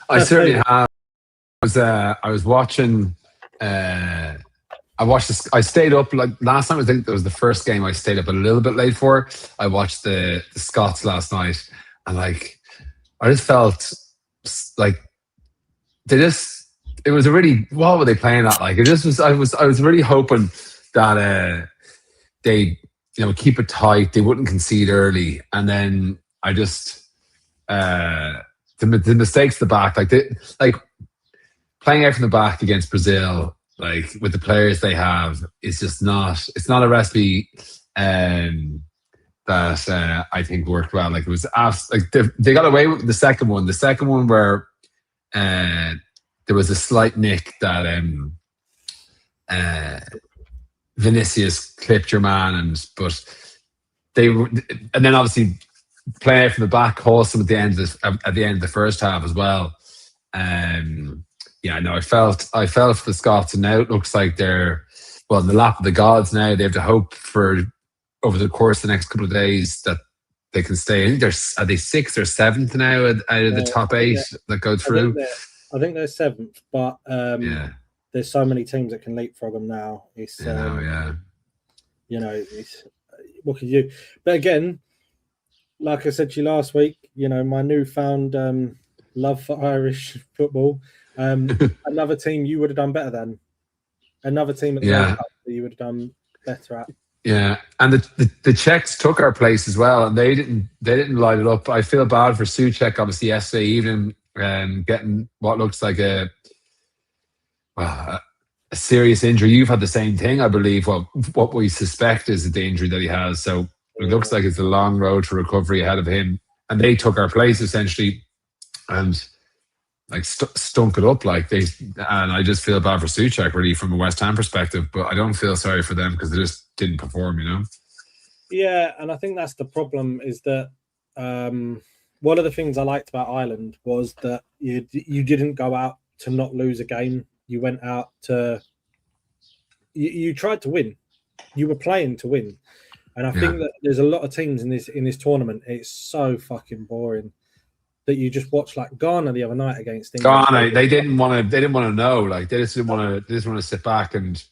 I certainly have. I was watching. I watched this. I stayed up like last time. I think it was the first game. I stayed up a little bit late for. I watched the Scots last night, and like I just felt like they just. It was a really. What were they playing at? Like it just was. I was really hoping that they keep it tight. They wouldn't concede early, and then I just the mistakes at the back, like playing out from the back against Brazil, like with the players they have, is just not. It's not a recipe that I think worked well. Like it was like they got away with the second one. The second one where there was a slight nick that Vinicius clipped your man, but they were, and then obviously playing out from the back, Wholesome at the end of the first half as well. Yeah, no, I felt for the Scots, and now it looks like they're in the lap of the gods now. They have to hope for over the course of the next couple of days that they can stay. I think are they 6th or 7th now out of the top 8 that go through? I think they're 7th, but there's so many teams that can leapfrog them now. It's it's, what can you do? But again, like I said to you last week, my newfound love for Irish football. Another team you would have done better than. Another team at the World Cup that you would have done better at. Yeah, and the Czechs took our place as well, and they didn't light it up. I feel bad for 𝗪𝗺 obviously yesterday evening, getting what looks like a serious injury. You've had the same thing, I believe. Well, what we suspect is the injury that he has. So it looks like it's a long road to recovery ahead of him. And they took our place essentially, and like stunk it up. And I just feel bad for 𝗪𝗺 really from a West Ham perspective, but I don't feel sorry for them because they just didn't perform, Yeah, and I think that's the problem, is that one of the things I liked about Ireland was that you didn't go out to not lose a game. You went out to you tried to win. You were playing to win. And I think that there's a lot of teams in this tournament. It's so fucking boring that you just watch, like Ghana the other night against England. Ghana, they didn't want to know. Like they just didn't want to sit back, and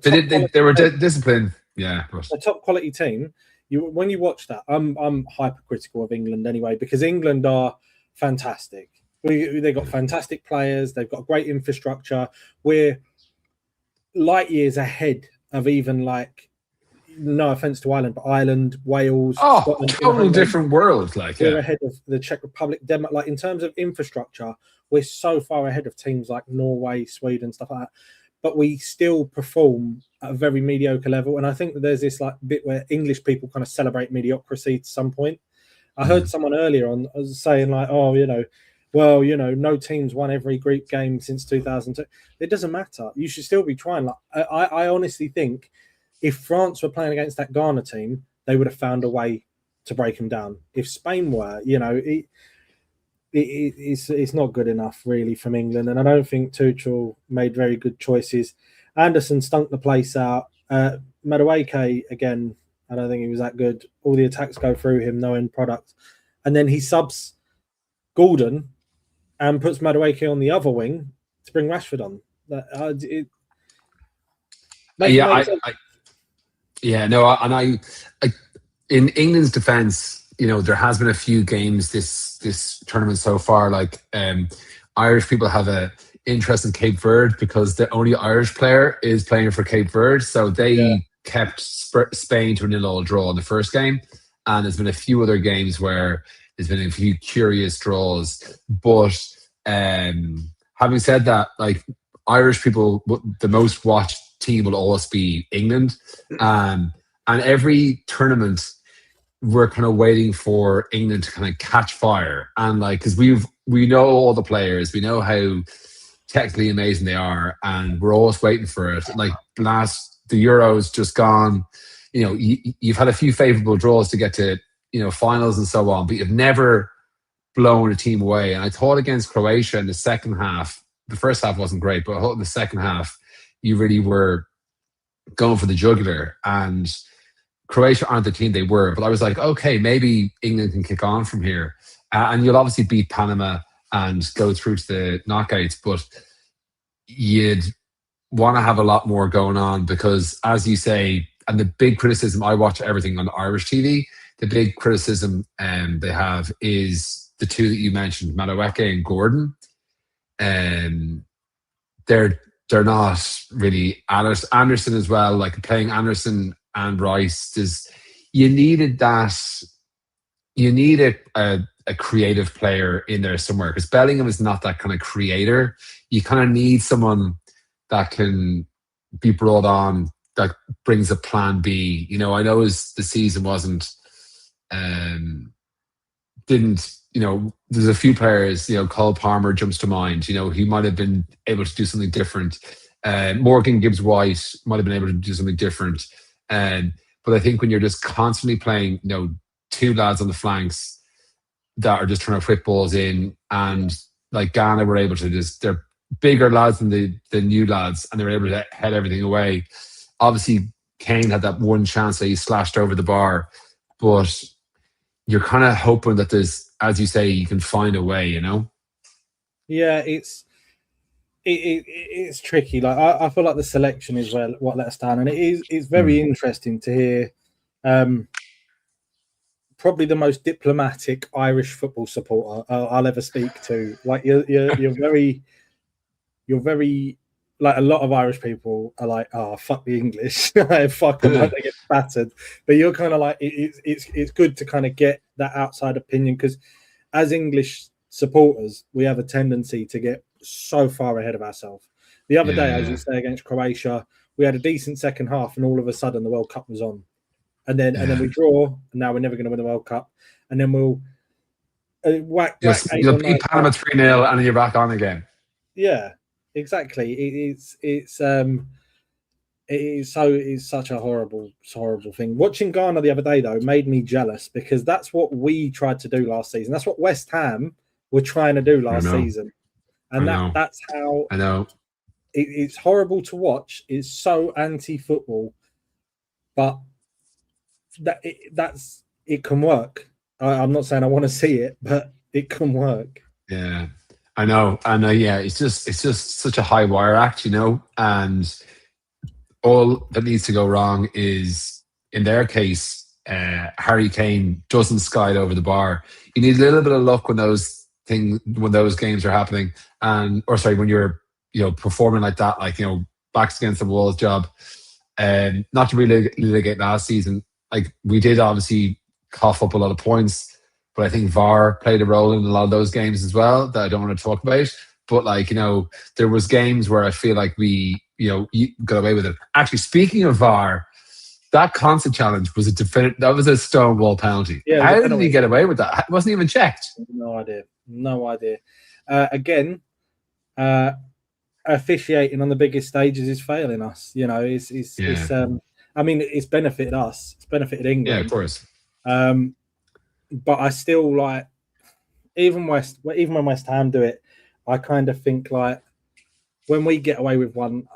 they were disciplined. Yeah, a top quality team. When you watch that, I'm hypercritical of England anyway, because England are fantastic. They've got fantastic players. They've got great infrastructure. We're light years ahead of even, like, no offense to Ireland, but Ireland, Wales, Scotland, totally different world. We're ahead of the Czech Republic, Denmark. Like, in terms of infrastructure, we're so far ahead of teams like Norway, Sweden, stuff like that. But we still perform at a very mediocre level. And I think that there's this like bit where English people kind of celebrate mediocrity to some point. I heard someone earlier on saying like, no team's won every group game since 2002. It doesn't matter. You should still be trying. Like, I honestly think if France were playing against that Ghana team, they would have found a way to break them down. If Spain were, it's not good enough really from England. And I don't think Tuchel made very good choices. Anderson stunk the place out. 𝗪𝗏𝘀, again, I don't think he was that good. All the attacks go through him, no end product. And then he subs Gordon and puts 𝗪𝗏𝘀 on the other wing to bring Rashford on. In England's defence, there has been a few games this tournament so far. Like Irish people have a interest in Cape Verde because the only Irish player is playing for Cape Verde, so they kept Spain to a 0-0 draw in the first game. And there's been a few other games where there's been a few curious draws. But having said that, like Irish people, the most watched team will always be England. And every tournament, we're kind of waiting for England to kind of catch fire. And like, because we know all the players, we know how technically amazing they are, and we're always waiting for it. Like the Euros just gone, you've had a few favourable draws to get to, finals and so on, but you've never blown a team away. And I thought against Croatia in the second half, the first half wasn't great, but I thought in the second half, you really were going for the jugular. And Croatia aren't the team they were, but I was like, okay, maybe England can kick on from here. And you'll obviously beat Panama and go through to the knockouts. But you'd want to have a lot more going on because, as you say, and the big criticism, I watch everything on Irish TV, the big criticism they have is the two that you mentioned, 𝗪𝗏𝘀 and Gordon. They're not really Anderson as well, like playing Anderson and Rice. You need a creative player in there somewhere, because Bellingham is not that kind of creator. You kind of need someone that can be brought on, that brings a plan B. You know, I know the season there's a few players, Cole Palmer jumps to mind. He might have been able to do something different. Morgan Gibbs-White might have been able to do something different. But I think when you're just constantly playing, two lads on the flanks that are just trying to whip balls in, and like Ghana were able to they're bigger lads than the new lads, and they were able to head everything away. Obviously, Kane had that one chance that he slashed over the bar, but you're kind of hoping that there's, as you say, you can find a way, Yeah, it's tricky. Like I feel like the selection is what let us down, and it's very interesting to hear. Probably the most diplomatic Irish football supporter I'll ever speak to. Like you're very like, a lot of Irish people are like, oh, fuck the English, fuck them, like they get battered. But you're kind of like, it's good to kind of get that outside opinion, because as English supporters, we have a tendency to get so far ahead of ourselves. The other day, as you say, against Croatia, we had a decent second half, and all of a sudden the World Cup was on, and then we draw, and now we're never going to win the World Cup, and then we'll whack you'll beat Panama 3-0, and then you're back on again. Yeah. Exactly. It's such a horrible thing. Watching Ghana the other day, though, made me jealous, because that's what we tried to do last season. That's what West Ham were trying to do last season, and that's how. I know. It's horrible to watch. It's so anti-football, but it can work. I'm not saying I want to see it, but it can work. Yeah. I know. Yeah, it's just such a high wire act, and all that needs to go wrong is, in their case, Harry Kane doesn't skide over the bar. You need a little bit of luck when those games are happening, when you're performing like that, like backs against the walls job. Not to really litigate last season, like we did obviously cough up a lot of points. But I think VAR played a role in a lot of those games as well that I don't want to talk about. But there was games where I feel like we, got away with it. Actually, speaking of VAR, that concert challenge was that was a Stonewall penalty. Yeah, how did he get away with that? It wasn't even checked. No idea. Again, officiating on the biggest stages is failing us. It's I mean, it's benefited us. It's benefited England. Yeah, of course. But I still like, even when West Ham do it, I kind of think like, when we get away with one,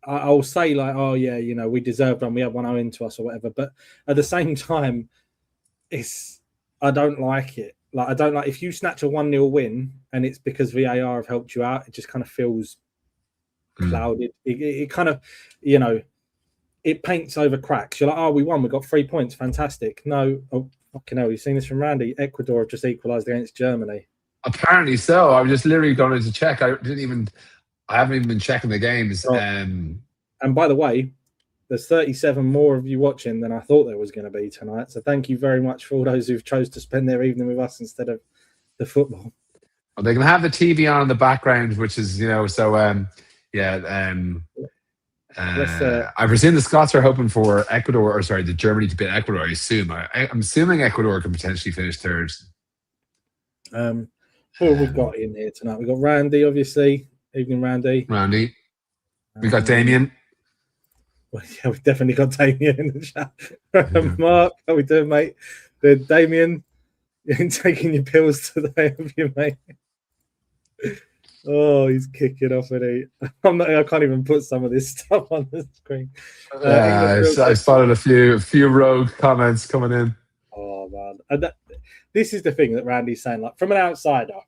I'll say like, oh yeah, we deserved one, we had one owing to us or whatever. But at the same time, I don't like it. Like, I don't like, if you snatch a 1-0 win and it's because VAR have helped you out, it just kind of feels clouded. It kind of, it paints over cracks. You're like, oh, we won, we got 3 points, fantastic. No, oh, fucking hell, you've seen this from Randy. Ecuador have just equalised against Germany. Apparently so. I was just literally going to check. I haven't even been checking the games. Oh. And by the way, there's 37 more of you watching than I thought there was going to be tonight. So thank you very much for all those who've chose to spend their evening with us instead of the football. Well, they can have the TV on in the background, which is, I presume the Scots are hoping for the Germany to beat Ecuador. I assume. I'm assuming Ecuador can potentially finish third. Who have we got in here tonight? We've got Randy, obviously. Evening, Randy. We got Damien. Well, yeah, we've definitely got Damien in the chat. Mark, how we doing, mate? Damien, you ain't taking your pills today, have you, mate? Oh, he's kicking off at it. I can't even put some of this stuff on the screen. I spotted a few rogue comments coming in. Oh man, and this is the thing that Randy's saying. Like, from an outsider,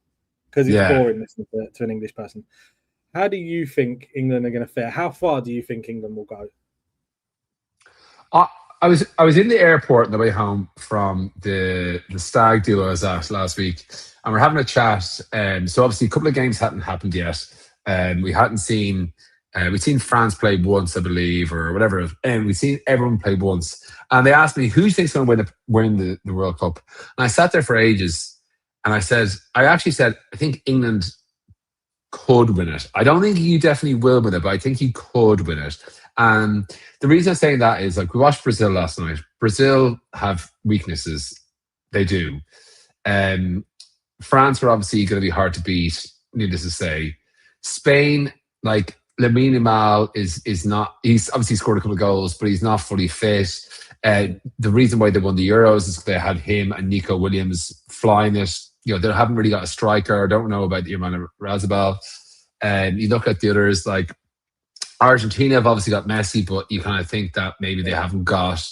because it's Yeah. boring listening to an English person. How do you think England are going to fare? How far do you think England will go? I was in the airport on the way home from the stag do I was at last week, and we're having a chat. So obviously a couple of games hadn't happened yet. We hadn't seen we'd seen France play once, I believe, or whatever, and we'd seen everyone play once. And they asked me, who do you think's going to win the World Cup? And I sat there for ages, and I actually said, I think England could win it. I don't think you definitely will win it, but I think you could win it. And the reason I'm saying that is, like, we watched Brazil last night. Brazil have weaknesses. They do. France are obviously going to be hard to beat, needless to say. Spain, like, Lamine Yamal is not, he's obviously scored a couple of goals, but he's not fully fit. The reason why they won the Euros is they had him and Nico Williams flying it. You know, they haven't really got a striker. I don't know about 𝗪𝗲𝘀𝗁. You look at the others, like Argentina have obviously got Messi, but you kind of think that maybe they haven't got,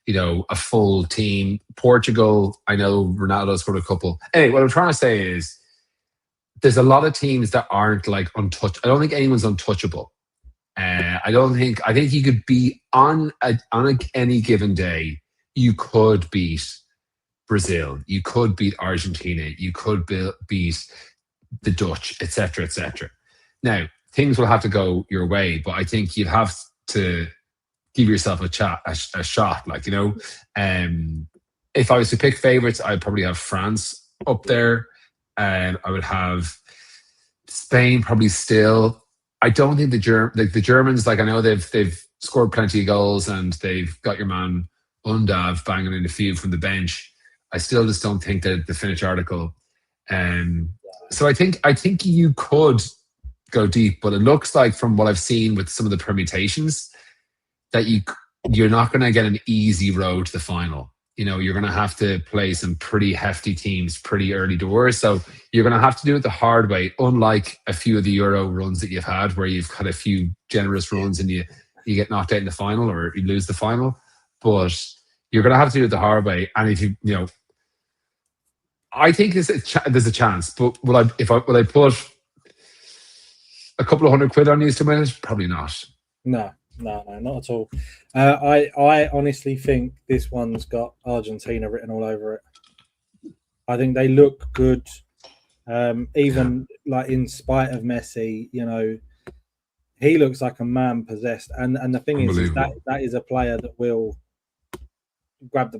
you know, a full team. Portugal, I know Ronaldo scored a couple. Anyway, what I'm trying to say is there's a lot of teams that aren't like untouched. I don't think anyone's untouchable. I think you could be on any given day, you could beat Brazil, you could beat Argentina, you could beat the Dutch, etc., etc. Now, things will have to go your way, but I think you'd have to give yourself a shot. Like, you know, if I was to pick favourites, I'd probably have France up there. I would have Spain probably still. I don't think the Germans, like, I know they've scored plenty of goals and they've got your man 𝗏𝗏 banging in the field from the bench. I still just don't think that the finished article. So I think you could go deep, but it looks like, from what I've seen with some of the permutations, that you're not going to get an easy road to the final. You know, you're going to have to play some pretty hefty teams pretty early doors. So you're going to have to do it the hard way, unlike a few of the Euro runs that you've had, where you've had a few generous runs and you get knocked out in the final or you lose the final. But you're going to have to do it the hard way. And if you know, I think there's a chance. But will I put a couple of £100 on you to win it? Probably not. No, not at all. I honestly think this one's got Argentina written all over it. I think they look good, even like in spite of Messi. You know, he looks like a man possessed. And the thing is that is a player that will grab the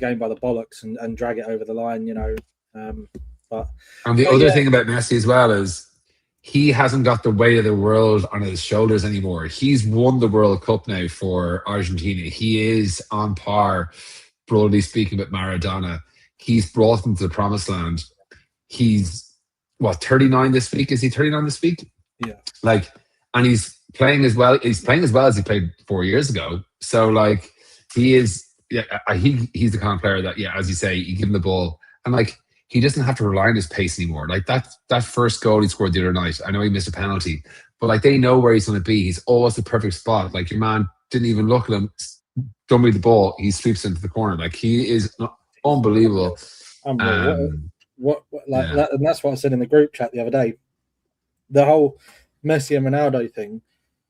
game by the bollocks and drag it over the line. You know, and the other thing about Messi as well is, he hasn't got the weight of the world on his shoulders anymore. He's won the World Cup now for Argentina. He is on par, broadly speaking, with Maradona. He's brought them to the promised land. He's, 39 this week? Is he 39 this week? Yeah. Like, and he's playing as well. He's playing as well as he played 4 years ago. So, like, he is, he's the kind of player that, as you say, you give him the ball. And, like, he doesn't have to rely on his pace anymore. Like, that first goal he scored the other night, I know he missed a penalty, but, like, they know where he's going to be. He's always the perfect spot. Like, your man didn't even look at him, done with the ball, he sweeps into the corner. Like, he is unbelievable. And that's what I said in the group chat the other day. The whole Messi and Ronaldo thing,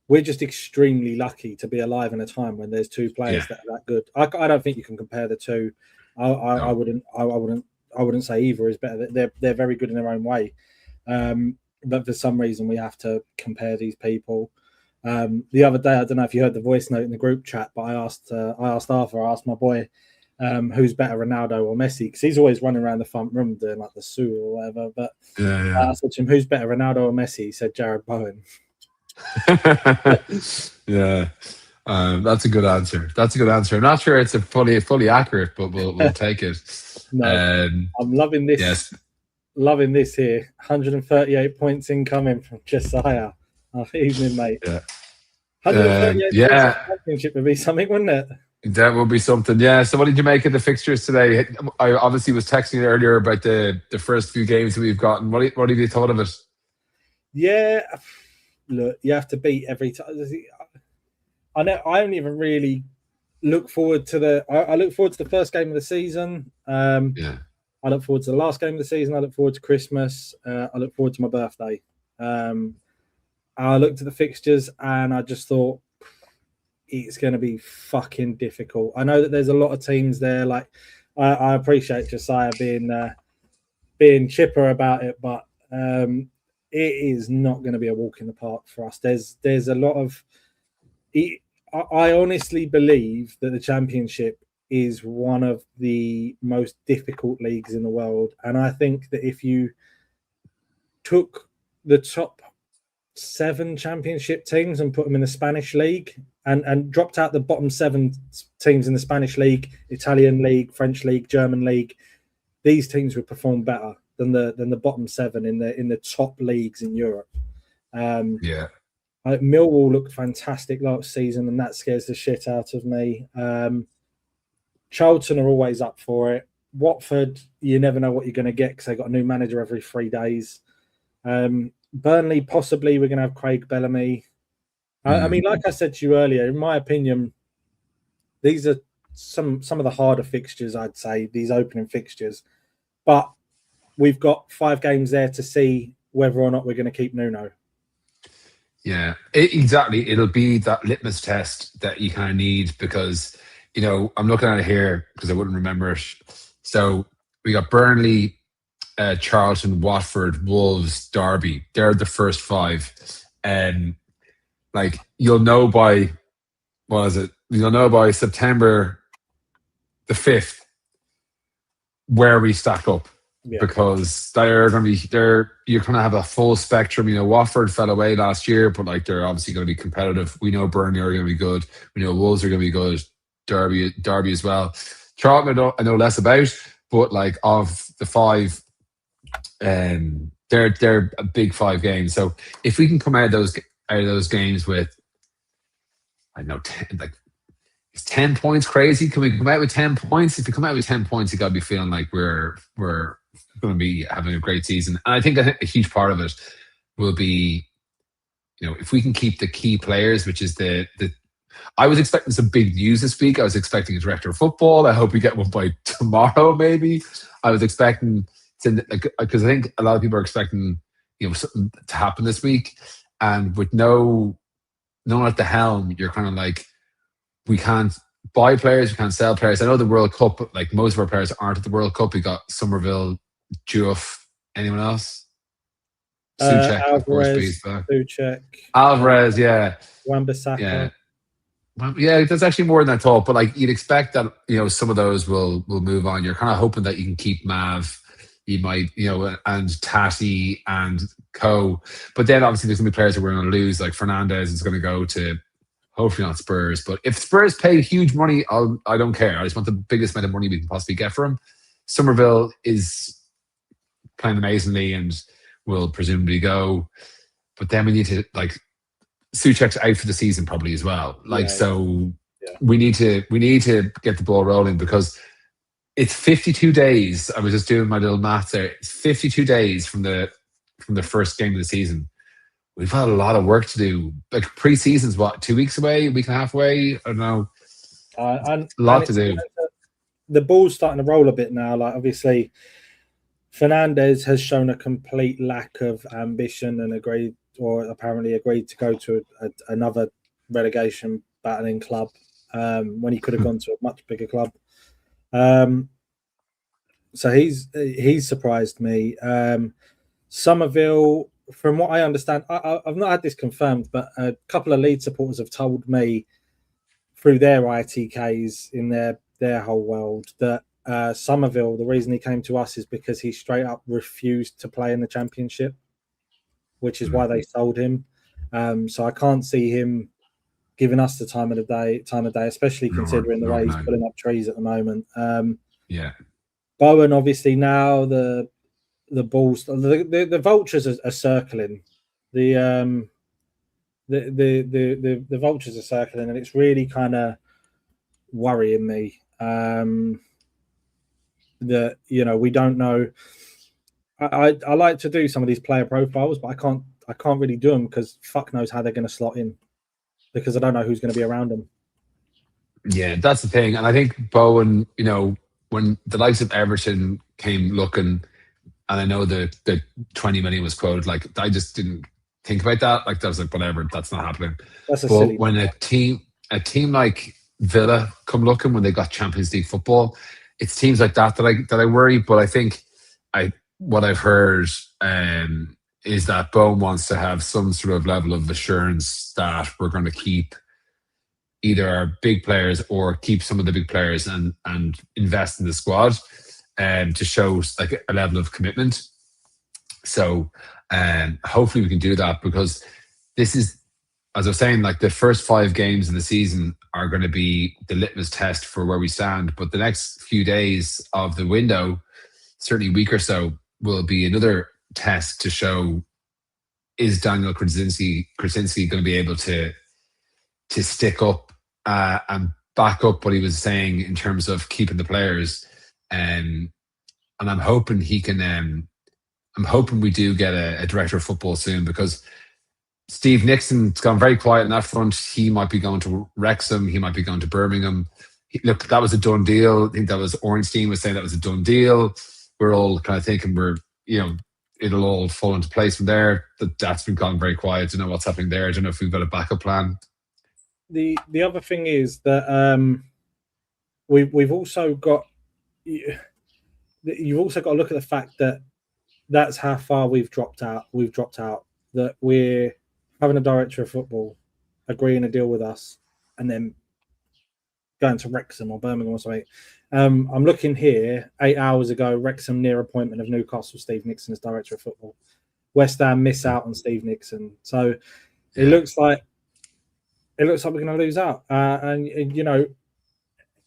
we're just extremely lucky to be alive in a time when there's two players that are that good. I don't think you can compare the two. I wouldn't say either is better. They're very good in their own way, but for some reason we have to compare these people. The other day, I don't know if you heard the voice note in the group chat, but I asked Arthur, I asked my boy, who's better, Ronaldo or Messi? Because he's always running around the front room doing like the Sue or whatever. But I said to him, who's better, Ronaldo or Messi? He said Jarrod Bowen. That's a good answer. I'm not sure it's a fully accurate, but we'll take it. No, I'm loving this. Yes. Loving this here. 138 points incoming from Josiah. Oh, evening, mate. 138 points championship would be something, wouldn't it? That would be something, yeah. So what did you make of the fixtures today? I obviously was texting you earlier about the first few games that we've gotten. What have you thought of it? Yeah, look, you have to beat every time. I know. I don't even really look forward to I look forward to the first game of the season. I look forward to the last game of the season. I look forward to Christmas. I look forward to my birthday. I looked at the fixtures and I just thought it's going to be fucking difficult. I know that there's a lot of teams there. Like I appreciate Josiah being chipper about it, but it is not going to be a walk in the park for us. There's a lot of. I honestly believe that the Championship is one of the most difficult leagues in the world, and I think that if you took the top 7 Championship teams and put them in the Spanish league and dropped out the bottom 7 teams in the Spanish league, Italian league, French league, German league, these teams would perform better than the bottom 7 in the top leagues in Europe. Yeah. Millwall looked fantastic last season, and that scares the shit out of me. Charlton are always up for it. Watford, you never know what you're going to get because they've got a new manager every 3 days. Burnley, possibly we're going to have 𝗥𝗲𝘃𝗿𝘆. I mean, like I said to you earlier, in my opinion, these are some of the harder fixtures, I'd say, these opening fixtures. But we've got 5 games there to see whether or not we're going to keep Nuno. Yeah, exactly. It'll be that litmus test that you kind of need because, you know, I'm looking at it here because I wouldn't remember it. So we got Burnley, Charlton, Watford, Wolves, Derby. They're the first 5. And like you'll know by You'll know by September the 5th where we stack up. Yeah. Because you're going to have a full spectrum. You know, Watford fell away last year, but like they're obviously going to be competitive. We know Burnley are going to be good. We know Wolves are going to be good. Derby as well. Charlton I know less about, but like of the 5, they're a big 5 games. So if we can come out of those games with, I don't know, 10, like, is 10 points crazy? Can we come out with 10 points? If you come out with 10 points, you got to be feeling like we're going to be having a great season. And I think a huge part of it will be, you know, if we can keep the key players, which is I was expecting some big news this week. I was expecting a director of football. I hope we get one by tomorrow, maybe. I was expecting because I think a lot of people are expecting, you know, something to happen this week. And with no one at the helm, you're kind of like, we can't buy players, we can't sell players. I know the World Cup, but like most of our players aren't at the World Cup. We got Somerville, Diouf, anyone else? Souček, of course, Souček. Alvarez, yeah. Wan-Bissaka. Yeah. Well, yeah, there's actually more than I thought, but like you'd expect that, you know, some of those will move on. You're kind of hoping that you can keep Mav, you might, you know, and Tati and Co. But then obviously there's going to be players that we're going to lose, like Fernandez is going to go to, hopefully not Spurs. But if Spurs pay huge money, I don't care. I just want the biggest amount of money we can possibly get for him. Somerville is playing amazingly and will presumably go. But then we need to, like, Souček's out for the season probably as well. Like, we need to get the ball rolling because it's 52 days. I was just doing my little math there. It's 52 days from the first game of the season. We've had a lot of work to do. Like pre-season's what, 2 weeks away, a week and a half away? I don't know. A lot to do. The ball's starting to roll a bit now. Like obviously, Fernandez has shown a complete lack of ambition and apparently agreed to go to another relegation battling club when he could have gone to a much bigger club. So he's surprised me. Somerville, from what I understand, I've not had this confirmed, but a couple of Leeds supporters have told me through their ITKs in their whole world that Somerville, the reason he came to us is because he straight up refused to play in the Championship, which is why they sold him. So I can't see him giving us the time of day, especially considering the way he's pulling up trees at the moment. Bowen, obviously now the balls, the vultures are circling. The vultures are circling, and it's really kind of worrying me. That, you know, we don't know. I like to do some of these player profiles, but I can't really do them because fuck knows how they're going to slot in, because I don't know who's going to be around them. Yeah, that's the thing. And I think Bowen, you know, when the likes of Everton came looking, and I know the 20 million was quoted, like I just didn't think about that. Like that was like whatever, that's not happening. That's a But silly when a team like Villa come looking when they got Champions League football, it's teams like that that I worry. But I think what I've heard is that Bone wants to have some sort of level of assurance that we're going to keep either our big players or keep some of the big players and invest in the squad to show like a level of commitment. So hopefully we can do that, because this is, as I was saying, like the first 5 games in the season are going to be the litmus test for where we stand. But the next few days of the window, certainly a week or so, will be another test to show, is Daniel Krasinski going to be able to stick up and back up what he was saying in terms of keeping the players. And I'm hoping he can. I'm hoping we do get a director of football soon, because Steve Nixon's gone very quiet in that front. He might be going to Wrexham. He might be going to Birmingham. Look, that was a done deal. I think that was Ornstein was saying that was a done deal. We're all kind of thinking it'll all fall into place from there. That's been gone very quiet. I don't know what's happening there. I don't know if we've got a backup plan. The other thing is that we've also got, you've also got to look at the fact that that's how far we've dropped out. That we're having a director of football agreeing a deal with us and then going to Wrexham or Birmingham or something. I'm looking here, 8 hours ago, Wrexham near appointment of Newcastle Steve Nixon as director of football. West Ham miss out on Steve Nixon. So it looks like we're going to lose out. And you know,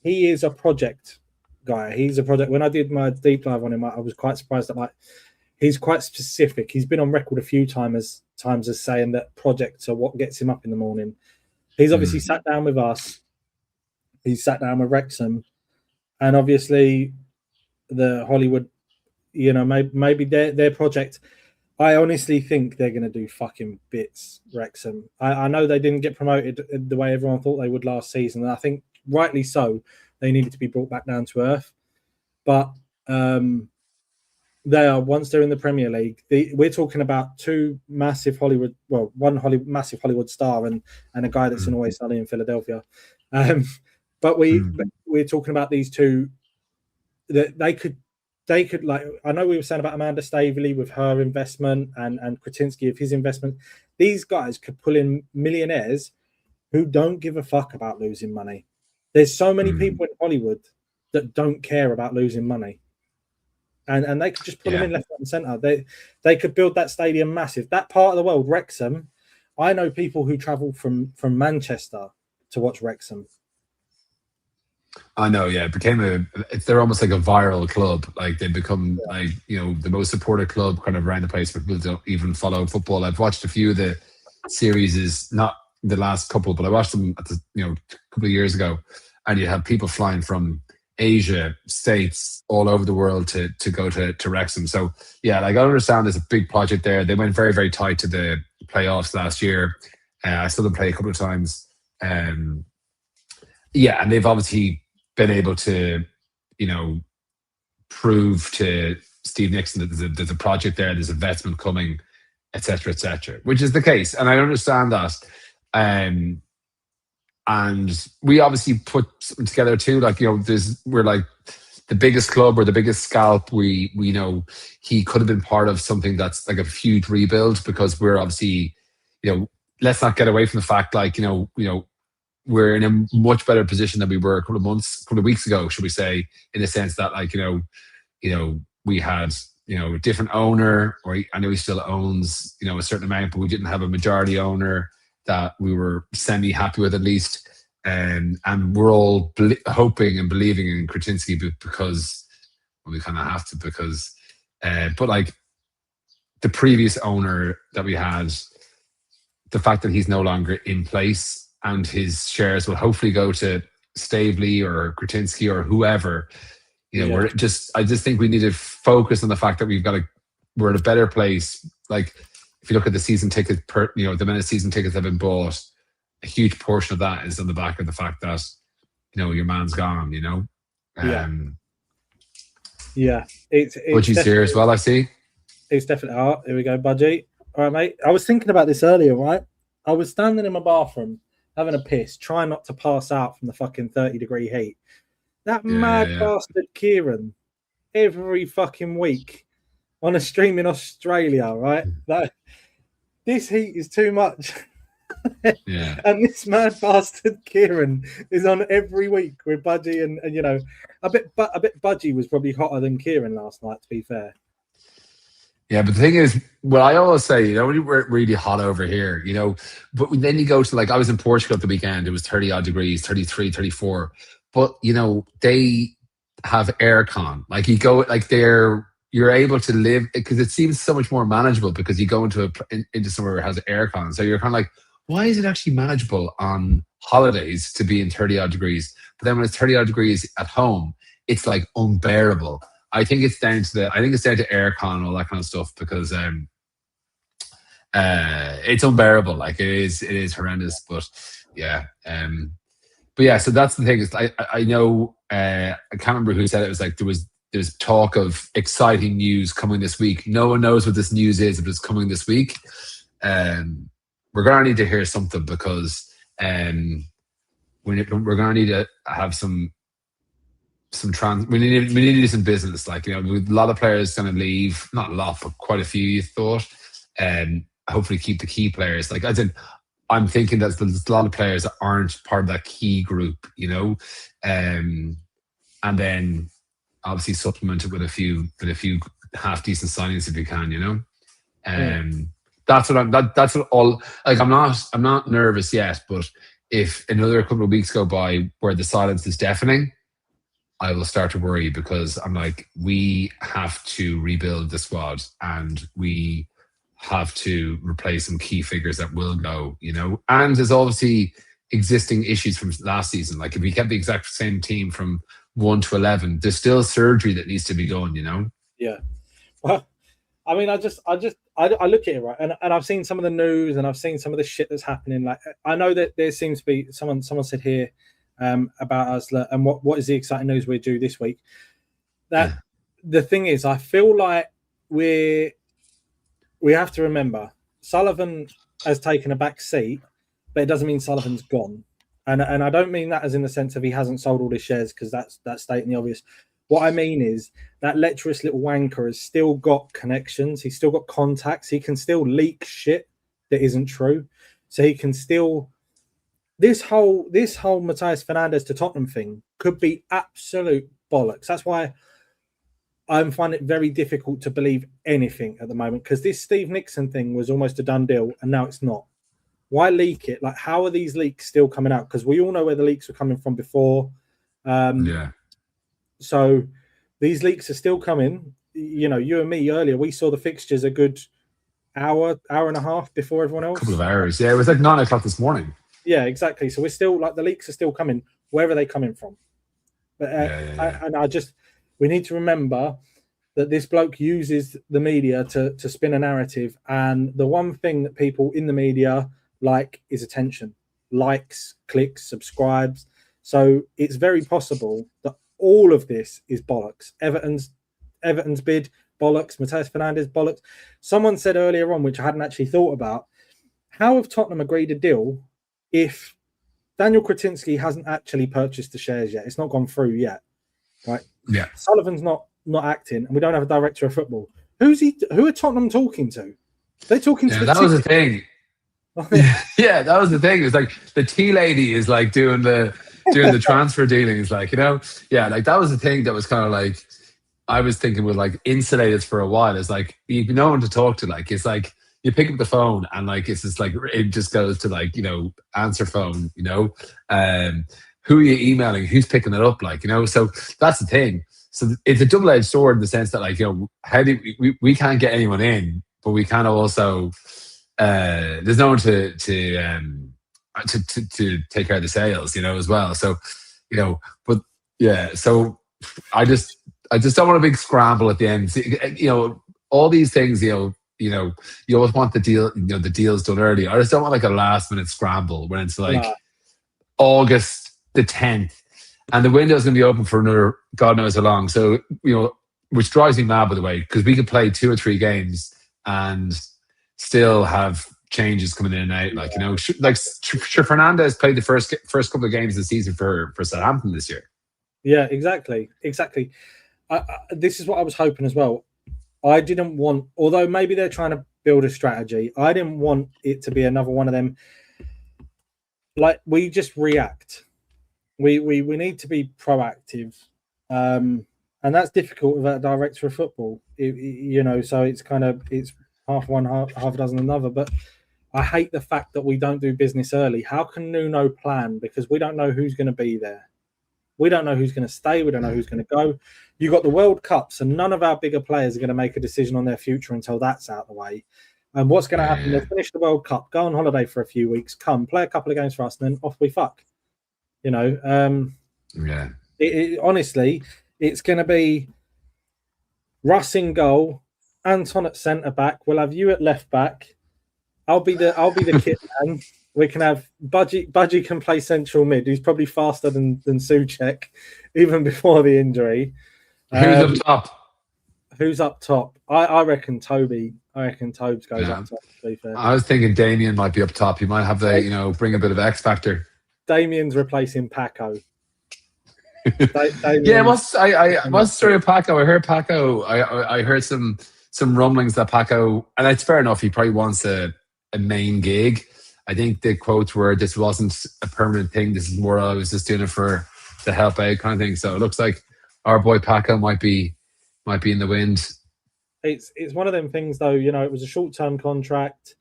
he is a project guy. He's a project. When I did my deep dive on him, I was quite surprised that he's quite specific. He's been on record a few times as saying that projects are what gets him up in the morning. He's obviously sat down with us. He's sat down with Wrexham, and obviously the Hollywood, you know, maybe their project. I honestly think they're going to do fucking bits, Wrexham. I know they didn't get promoted the way everyone thought they would last season, and I think rightly so. They needed to be brought back down to earth, but they are, once they're in the Premier League, we're talking about two massive Hollywood, well, massive Hollywood star and a guy that's in Always Sunny in Philadelphia. But we're talking about these two that they could, like, I know we were saying about Amanda Staveley with her investment and Krasinski of his investment. These guys could pull in millionaires who don't give a fuck about losing money. There's so many people in Hollywood that don't care about losing money. And they could just put them in left, right, and centre. They could build that stadium massive. That part of the world, Wrexham, I know people who travel from Manchester to watch Wrexham. I know, yeah. They're almost like a viral club. Like they become like, you know, the most supported club kind of around the place, but people don't even follow football. I've watched a few of the series, not the last couple, but I watched them at a couple of years ago, and you have people flying from Asia, States, all over the world to go to Wrexham. So yeah, like I understand there's a big project there. They went very, very tight to the playoffs last year. I saw them play a couple of times. And they've obviously been able to, you know, prove to Steve Nixon that there's a project there, there's investment coming, etc., which is the case. And I understand that. And we obviously put something together too. Like, you know, we're like the biggest club or the biggest scalp. We know he could have been part of something that's like a huge rebuild, because we're obviously, you know, let's not get away from the fact, like, you know, we're in a much better position than we were a couple of weeks ago, should we say, in the sense that, like, you know, we had, you know, a different owner, or I know he still owns, you know, a certain amount, but we didn't have a majority owner that we were semi-happy with, at least. And we're all hoping and believing in Krasinski because we kind of have to, because but like the previous owner that we had, the fact that he's no longer in place and his shares will hopefully go to Staveley or Krasinski or whoever, you know, I just think we need to focus on the fact that we're in a better place. Like, if you look at the season ticket, the amount of season tickets that have been bought, a huge portion of that is on the back of the fact that, you know, your man's gone, you know. Yeah, it's Budgie's here as well, I see. It's definitely art. Here we go, Budgie. All right, mate. I was thinking about this earlier, right? I was standing in my bathroom having a piss, trying not to pass out from the fucking 30-degree heat. That mad bastard Kieran, every fucking week on a stream in Australia, right? This heat is too much. Yeah. And this mad bastard Kieran is on every week with Budgie, and you know, I bet Budgie was probably hotter than Kieran last night, to be fair. Yeah, but the thing is, what I always say, you know, when we're really hot over here, you know, but then you go to, like, I was in Portugal at the weekend, it was 30 odd degrees, 33, 34. But, you know, they have aircon. Like, you go, like, you're able to live, because it seems so much more manageable because you go into somewhere that has aircon. So you're kind of like, why is it actually manageable on holidays to be in 30 odd degrees? But then when it's 30 odd degrees at home, it's like unbearable. I think it's down to aircon and all that kind of stuff, because it's unbearable. Like, it is horrendous. But yeah, so that's the thing. Is I know, I can't remember who said it. It was like there's talk of exciting news coming this week. No one knows what this news is, but it's coming this week. We're gonna need to hear something, because we're gonna need to have some we need to do some business. Like, you know, with a lot of players going to leave, not a lot, but quite a few, you thought, and hopefully keep the key players. Like, I'm thinking that there's a lot of players that aren't part of that key group, you know, and then obviously supplement it with a few half decent signings if you can, you know. That's what all, like, I'm not nervous yet, but if another couple of weeks go by where the silence is deafening, I will start to worry, because I'm like, we have to rebuild the squad and we have to replace some key figures that will go, you know. And there's obviously existing issues from last season. Like, if we kept the exact same team from 1 to 11, there's still surgery that needs to be done, you know. Yeah. Well, I mean, I look at it, right, and I've seen some of the news, and I've seen some of the shit that's happening. Like, I know that there seems to be someone said here about us, and what is the exciting news we're due this week. The thing is, I feel like we have to remember Sullivan has taken a back seat, but it doesn't mean Sullivan's gone. And I don't mean that as in the sense of he hasn't sold all his shares, because that's stating the obvious. What I mean is that lecherous little wanker has still got connections. He's still got contacts. He can still leak shit that isn't true. So he can still... This whole Matthias Fernandes to Tottenham thing could be absolute bollocks. That's why I'm finding it very difficult to believe anything at the moment, because this Steve Nixon thing was almost a done deal, and now it's not. Why leak it? Like, how are these leaks still coming out? Because we all know where the leaks were coming from before. So these leaks are still coming. You know, you and me earlier, we saw the fixtures a good hour and a half before everyone else. A couple of hours. Yeah, it was like 9 o'clock this morning. Yeah, exactly. So we're still, like, the leaks are still coming. Where are they coming from? But we need to remember that this bloke uses the media to spin a narrative, and the one thing that people in the media like is attention, likes, clicks, subscribes. So it's very possible that all of this is bollocks. Everton's bid, bollocks. Matthias Fernandes, bollocks. Someone said earlier on, which I hadn't actually thought about, how have Tottenham agreed a deal if Daniel Kretinsky hasn't actually purchased the shares yet? It's not gone through yet, right? Yeah. Sullivan's not acting, and we don't have a director of football. Who are Tottenham talking to? They're talking to that was the thing. Yeah, that was the thing. It's like the tea lady is like doing the transfer dealings, like, you know. Yeah, like, that was the thing that was kind of like, I was thinking with, like, insulated for a while. It's like, you've no one to talk to. Like, it's like you pick up the phone and, like, it's just like, it just goes to, like, you know, answer phone, you know. Who are you emailing? Who's picking it up? Like, you know. So that's the thing. So it's a double-edged sword in the sense that, like, you know, how do we can't get anyone in, but we kind of also there's no one to take care of the sales, you know, as well. So, you know, but yeah, so I just don't want a big scramble at the end. You know, all these things, you know, you always want the deal, you know, the deal's done early. I just don't want, like, a last minute scramble when it's like August the 10th and the window's going to be open for another God knows how long. So, you know, which drives me mad, by the way, because we could play 2 or 3 games and still have changes coming in and out. Like, you know, like Fernandez played the first couple of games of the season for Southampton this year. Yeah, exactly. This is what I was hoping as well. I didn't want, although maybe they're trying to build a strategy, I didn't want it to be another one of them. Like, we just react. We need to be proactive. And that's difficult with a director of football, you know, so it's half one, half a dozen another. But I hate the fact that we don't do business early. How can Nuno plan? Because we don't know who's going to be there. We don't know who's going to stay. We don't know who's going to go. You got the World Cups, and none of our bigger players are going to make a decision on their future until that's out of the way. And what's going to happen? They'll finish the World Cup, go on holiday for a few weeks, come play a couple of games for us, and then off we fuck. You know. Honestly, it's going to be Russ in goal, Anton at centre back. We'll have you at left back. I'll be the kit man. We can have Budgie can play central mid. He's probably faster than Souček, even before the injury. Who's up top? Who's up top? I reckon Toby. I reckon Tobes goes up top, to be fair. I was thinking Damien might be up top. He might have the, you know, bring a bit of X factor. Damien's replacing Paco. Yeah, what's the story of Paco? I heard Paco. I heard some rumblings that Paco, and it's fair enough. He probably wants a main gig. I think the quotes were, "This wasn't a permanent thing. This is more, I was just doing it to help out," kind of thing. So it looks like our boy Paco might be in the wind. It's one of them things, though. You know, it was a short-term contract,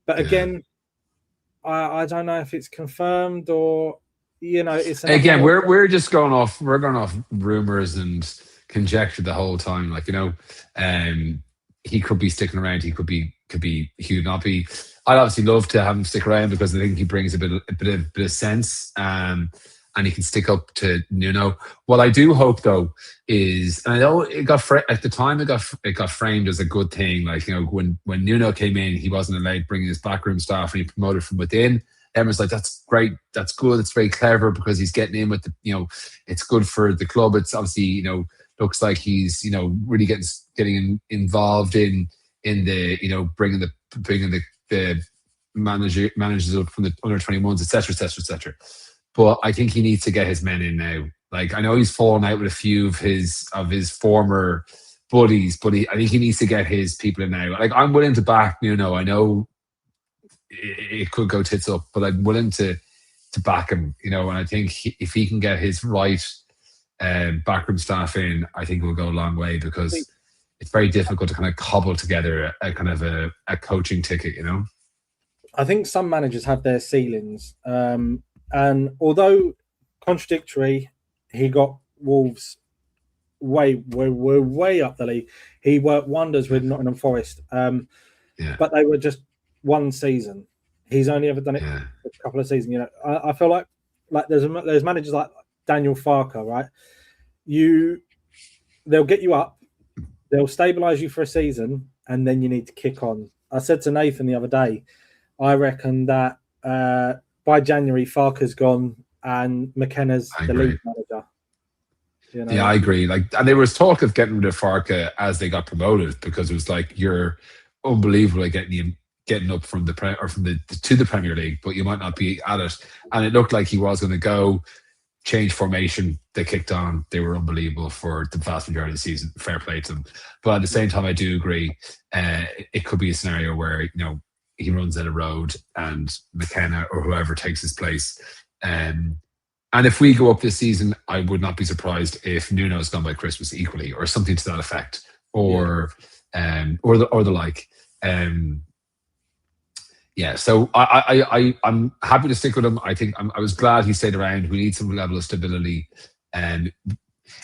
but again, I don't know if it's confirmed or, you know, it's again we're just going off rumors and conjecture the whole time. Like, you know, he could be sticking around. He would not be. I'd obviously love to have him stick around because I think he brings a bit of sense, and he can stick up to Nuno. What I do hope, though, is, and I know it got at the time it got framed as a good thing. Like, you know, when Nuno came in, he wasn't allowed to bring his backroom staff, and he promoted from within. Everyone's like, "That's great, that's good, it's very clever because he's getting in with the, you know, it's good for the club." It's obviously, you know, looks like he's, you know, really getting involved in the, you know, bringing the managers up from the under 21s, etc. But I think he needs to get his men in now. Like, I know he's fallen out with a few of his former buddies, but I think he needs to get his people in now. Like, I'm willing to back Nuno. I know it could go tits up, but I'm willing to back him, you know. And I think if he can get his right backroom staff in, I think we'll go a long way, because it's very difficult to kind of cobble together a kind of a coaching ticket, you know. I think some managers have their ceilings, and although contradictory, he got Wolves way up the league. He worked wonders with Nottingham Forest, but they were just one season. He's only ever done it for a couple of seasons. You know, I feel like there's managers like Daniel Farker, right? They'll get you up, they'll stabilise you for a season, and then you need to kick on. I said to Nathan the other day, I reckon that by January, Farker's gone and McKenna's the league manager. You know? Yeah, I agree. Like, and there was talk of getting rid of Farker as they got promoted, because it was like, you're unbelievable at getting up from the to the Premier League, but you might not be at it. And it looked like he was going to go change formation. They kicked on. They were unbelievable for the vast majority of the season. Fair play to them. But at the same time, I do agree. It could be a scenario where, you know, he runs out of road and McKenna or whoever takes his place. And if we go up this season, I would not be surprised if Nuno's gone by Christmas equally, or something to that effect, or the like. So I'm happy to stick with him. I think I was glad he stayed around. We need some level of stability, and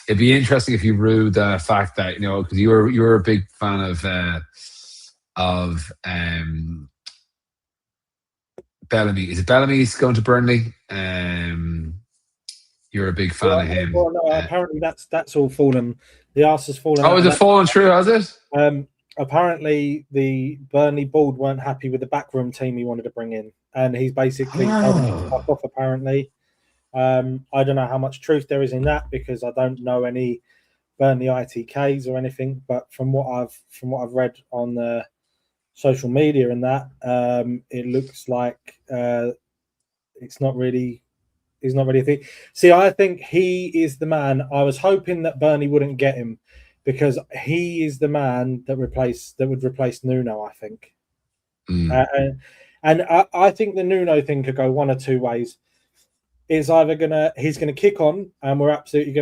it'd be interesting if you rue the fact that, you know, because you're a big fan of Bellamy. Is it Bellamy's going to Burnley? You're a big fan of him. Well, no, apparently that's all fallen. The arse has fallen. Oh, is it fallen through? Has it? Apparently, the Burnley board weren't happy with the backroom team he wanted to bring in, and he's basically told them to fuck off. Apparently, I don't know how much truth there is in that, because I don't know any burn the ITKs or anything, but from what I've read on the social media and that, it looks like it's not really. He's not really a thing. See, I think he is the man. I was hoping that Bernie wouldn't get him because he is the man that would replace Nuno. I think, and I think the Nuno thing could go one or two ways. Is either he's gonna kick on, and we're absolutely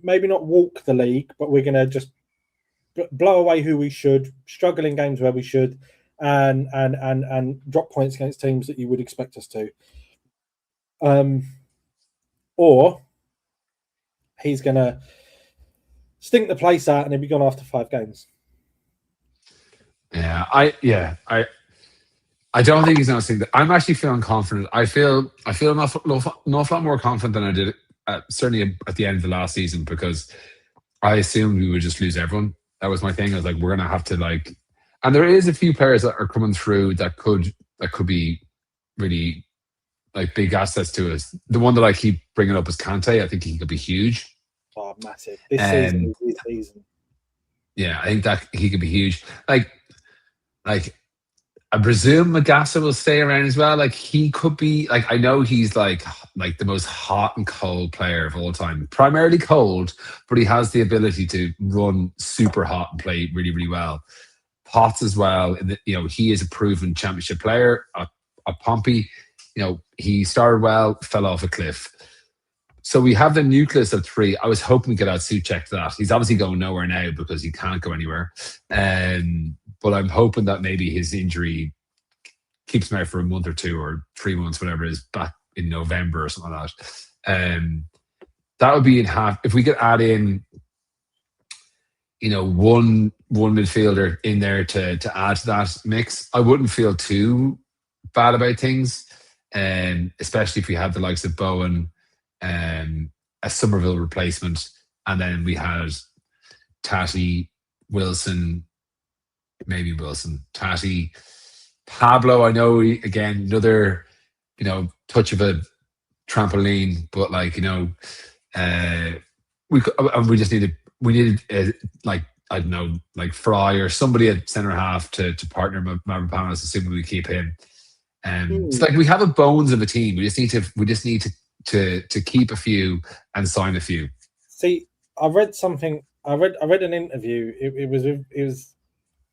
maybe not walk the league, but we're gonna just blow away who we should, struggle in games where we should, and drop points against teams that you would expect us to. Or he's gonna stink the place out and he'll be gone after 5 games. I don't think he's going to stink. I'm actually feeling confident. I feel an awful lot more confident than I did certainly at the end of the last season, because I assumed we would just lose everyone. That was my thing. I was like, we're going to have to and there is a few players that are coming through that could be really big assets to us. The one that I keep bringing up is Kante. I think he could be huge. Oh, massive! This season is his season. Yeah, I think that he could be huge. I presume 𝗥𝗲𝘃 will stay around as well. He could be I know he's like the most hot and cold player of all time. Primarily cold, but he has the ability to run super hot and play really, really well. Potts as well. He is a proven championship player at Pompey. He started well, fell off a cliff. So we have the nucleus of 3. I was hoping we could add Souček to that. He's obviously going nowhere now because he can't go anywhere. But I'm hoping that maybe his injury keeps him out for a month or 2 or 3 months, whatever it is, back in November or something like that. That would be in half. If we could add in, one midfielder in there to add to that mix, I wouldn't feel too bad about things. Especially if we had the likes of Bowen, a Somerville replacement, and then we had Tati, Wilson, Tati, Pablo. I know again another touch of a trampoline, but we needed I don't know, Fry or somebody at centre half to partner with Mavropanos, assuming we keep him. It's we have a bones of a team. We just need to keep a few and sign a few. See, I read something. I read an interview. It was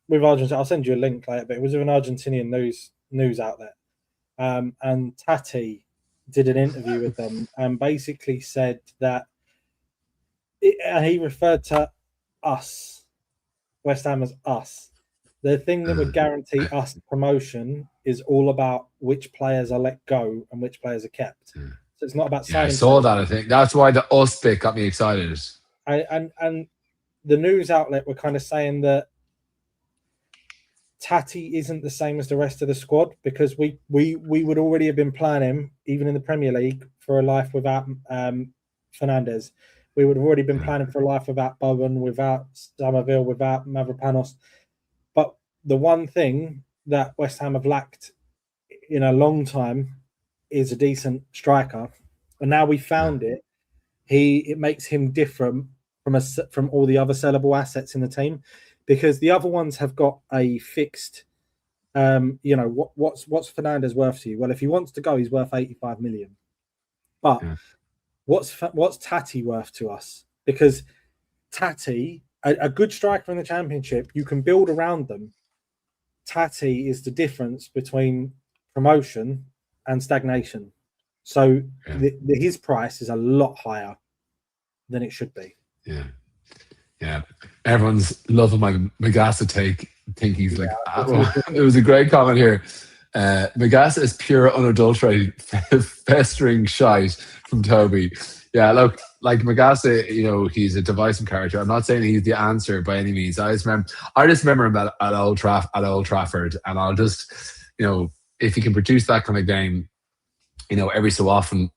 with Argentina. I'll send you a link later, but it was with an Argentinian news outlet. And Tati did an interview with them and basically said that he referred to us, West Ham, as us. The thing that would guarantee us promotion is all about which players are let go and which players are kept. So it's not about signing. I saw that. I think that's why the us bit got me excited. And the news outlet were kind of saying that Tati isn't the same as the rest of the squad, because we would already have been planning, even in the Premier League, for a life without Fernandes. We would have already been planning for a life without Bowen, without Somerville, without Mavropanos. But the one thing that West Ham have lacked in a long time is a decent striker, and now we found it. It makes him different from all the other sellable assets in the team, because the other ones have got a fixed. What's Fernandes worth to you? Well, if he wants to go, he's worth 85 million. But what's Tati worth to us? Because Tati, a good striker in the Championship, you can build around them. Tati is the difference between promotion and stagnation. So his price is a lot higher than it should be. Yeah. Everyone's loving my 𝗥𝗲𝘃 take. Think he's it was a great comment here. 𝗥𝗲𝘃 is pure, unadulterated, festering shite from Toby. Yeah, look, 𝗥𝗲𝘃, he's a divisive character. I'm not saying he's the answer by any means. I just remember him at Old Trafford, and I'll just, if he can produce that kind of game, every so often,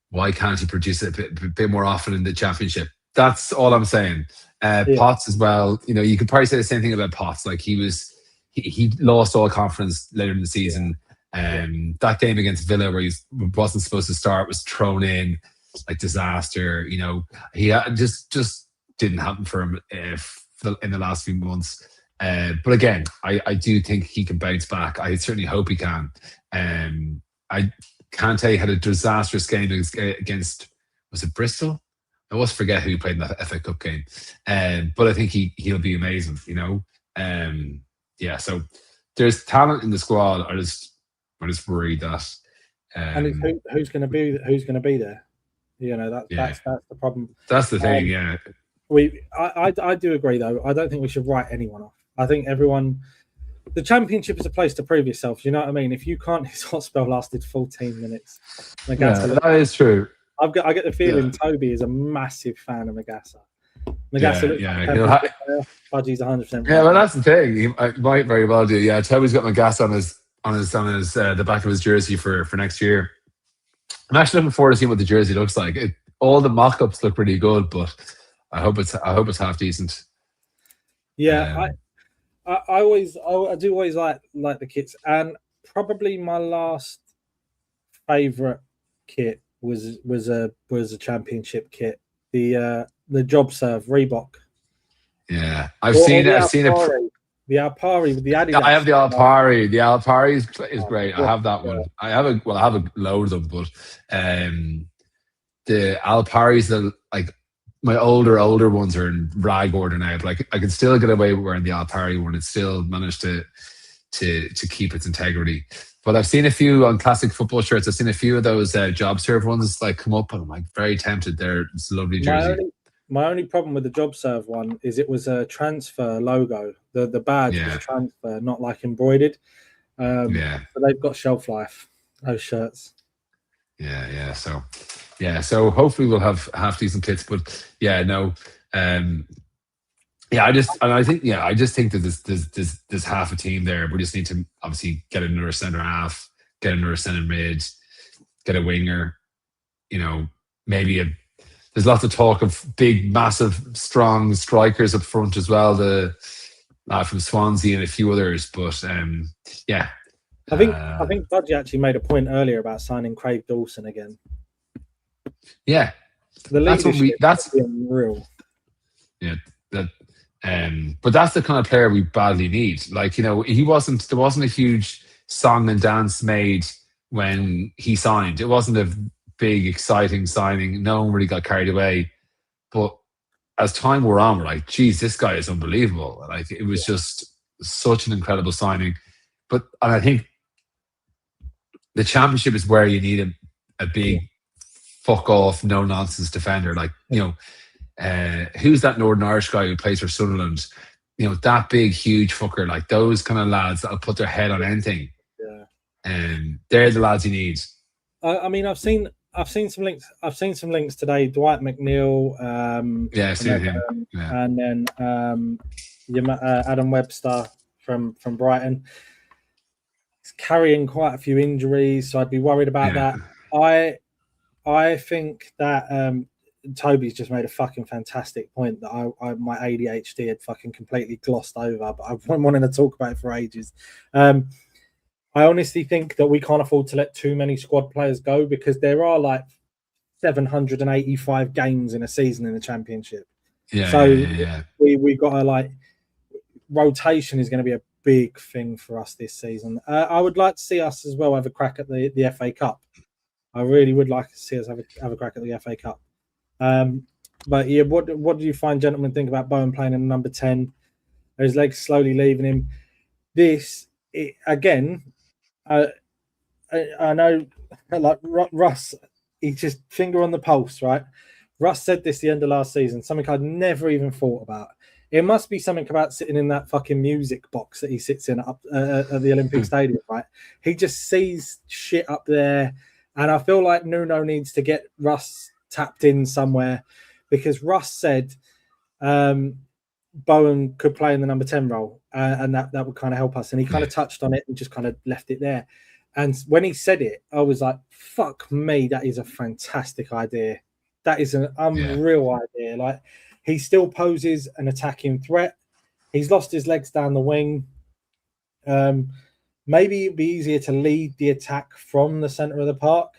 why can't he produce it a bit more often in the Championship? That's all I'm saying. Potts as well. You could probably say the same thing about Potts. He lost all confidence later in the season. That game against Villa, where he wasn't supposed to start, was thrown in. like disaster. You know, he just didn't happen for him in the last few months. But again, I do think he can bounce back. I certainly hope he can. I Kante had a disastrous game against, was it Bristol? I always forget who played in that FA Cup game. But I think he'll be amazing, you know. Yeah, so there's talent in the squad. I'm just worried that. And who's going to be there? You know, that's the problem. That's the thing. Yeah. I do agree though. I don't think we should write anyone off. I think everyone. The Championship is a place to prove yourself. You know what I mean? If you can't, his hot spell lasted 14 minutes. That is true. I get the feeling Toby is a massive fan of M'Gassa. Budgie's 100%. Yeah, well, that's the thing. He might very well do. Yeah, Toby's got M'Gassa on his the back of his jersey for next year. I'm actually looking forward to seeing what the jersey looks like. All the mock-ups look pretty good, but I hope it's half decent. Yeah, I do always like the kits, and probably my last favorite kit was a Championship kit, the JobServe Reebok. Yeah, I've seen it. The 𝗪𝗺𝘃 with the Adidas. I have the 𝗪𝗺𝘃. The 𝗪𝗺𝘃 is great. I have that one. I have a load of them, but the 𝗪𝗺𝘃s are like my older ones are in rag order now. But like I can still get away with wearing the 𝗪𝗺𝘃 one. It still managed to keep its integrity. But I've seen a few on classic football shirts. I've seen a few of those JobServe ones like come up, and I'm like very tempted. It's a lovely jersey. My only problem with the JobServe one is it was a transfer logo. The badge was transfer, not like embroidered. So they've got shelf life, those shirts. Yeah. So hopefully we'll have half decent kits. But I just think that there's half a team there. We just need to obviously get another centre half, get another centre mid, get a winger. You know, maybe there's lots of talk of big, massive, strong strikers up front as well. The lad from Swansea and a few others, but I think Budgie actually made a point earlier about signing Craig Dawson again. Yeah, that's real. Yeah, but that's the kind of player we badly need. Like, you know, there wasn't a huge song and dance made when he signed. It wasn't a big, exciting signing. No one really got carried away. But as time wore on, we're like, geez, this guy is unbelievable. Like, it was just such an incredible signing. And I think the Championship is where you need a big fuck off, no nonsense defender. Like, you know, who's that Northern Irish guy who plays for Sunderland? You know, that big, huge fucker. Like those kind of lads that'll put their head on anything. Yeah. They're the lads you need. I mean, I've seen some links. I've seen some links today. Dwight McNeil. I've seen him. And then Adam Webster from Brighton. He's carrying quite a few injuries, so I'd be worried about that. I think that Toby's just made a fucking fantastic point that my ADHD had fucking completely glossed over, but I've been wanting to talk about it for ages. I honestly think that we can't afford to let too many squad players go because there are like 785 games in a season in the Championship. We got to rotation is going to be a big thing for us this season. I would like to see us as well have a crack at the FA Cup. I really would like to see us have a crack at the FA Cup. But yeah, what do you find, gentlemen, think about Bowen playing in number 10? His legs slowly leaving him. I know, like Russ, he just finger on the pulse, right? Russ said this the end of last season, something I'd never even thought about. It must be something about sitting in that fucking music box that he sits in up at the Olympic Stadium, right? He just sees shit up there. And I feel like Nuno needs to get Russ tapped in somewhere because Russ said Bowen could play in the number 10 role and that would kind of help us. And he kind of touched on it and just kind of left it there. And when he said it, I was like, fuck me, that is a fantastic idea. That is an unreal idea. Like, he still poses an attacking threat. He's lost his legs down the wing. Maybe it'd be easier to lead the attack from the centre of the park.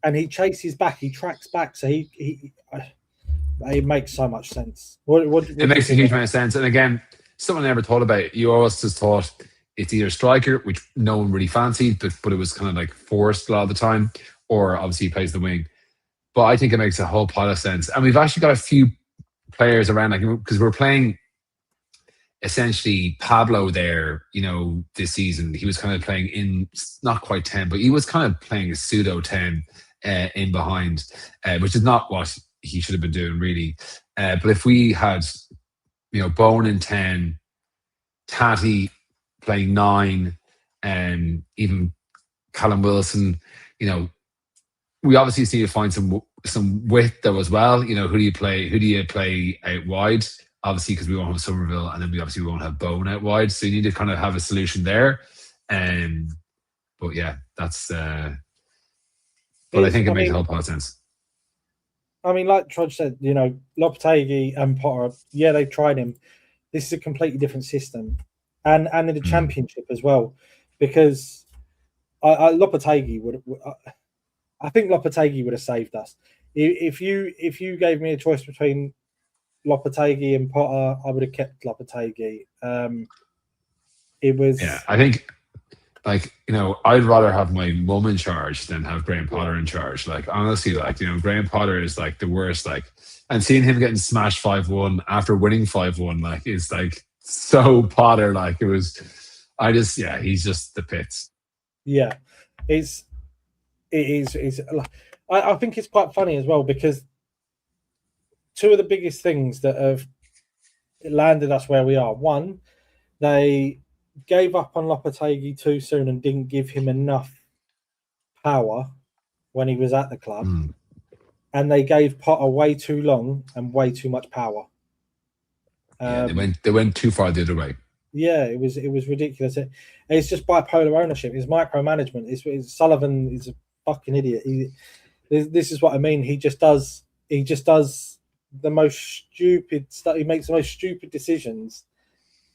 and he chases back, he tracks back, so it makes so much sense. What it makes a huge amount of sense. And again, someone I never thought about it. You always just thought it's either striker, which no one really fancied, but it was kind of like forced a lot of the time, or obviously he plays the wing. But I think it makes a whole pile of sense. And we've actually got a few players around, like, because we're playing essentially Pablo there, this season. He was kind of playing in, not quite 10, but he was kind of playing a pseudo 10 in behind, which is not what he should have been doing, really. But if we had, Bone in 10, Tati playing 9, and even Callum Wilson, we obviously need to find some width though as well. Who do you play out wide? Obviously, because we won't have Somerville, and then we won't have Bone out wide. So you need to kind of have a solution there. But yeah, that's. But I think it makes a whole lot of sense. I mean, like Trudge said, Lopetegui and Potter, yeah, they tried him. This is a completely different system, and in the Championship as well, because Lopetegui would. I think Lopetegui would have saved us. If you gave me a choice between Lopetegui and Potter, I would have kept Lopetegui. It was. Yeah, I think, I'd rather have my mum in charge than have Graham Potter in charge. Like, honestly, Graham Potter is like the worst. Like, and seeing him getting smashed 5-1 after winning 5-1, is so Potter. Like, it was. He's just the pits. Yeah, it is. I think it's quite funny as well, because two of the biggest things that have landed us where we are. One, they gave up on Lopetegui too soon and didn't give him enough power when he was at the club. And they gave Potter way too long and way too much power. They went too far the other way. Yeah, it was ridiculous. It's just bipolar ownership. It's micromanagement. It's Sullivan is a fucking idiot. This is what I mean. He just does the most stupid stuff. He makes the most stupid decisions,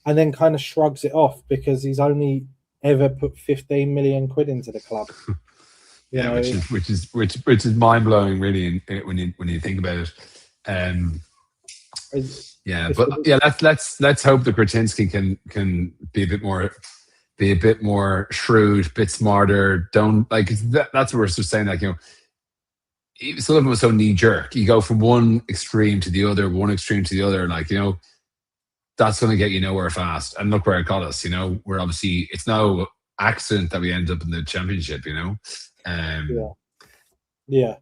and then kind of shrugs it off because he's only ever put 15 million quid into the club. Which is mind blowing, really, when you think about it. Let's hope that Kretinsky can be a bit more shrewd, a bit smarter. That's what we're just saying. Sullivan was so knee jerk. You go from one extreme to the other. That's going to get you nowhere fast. And look where it got us. We're obviously, it's no accident that we end up in the Championship. Yeah,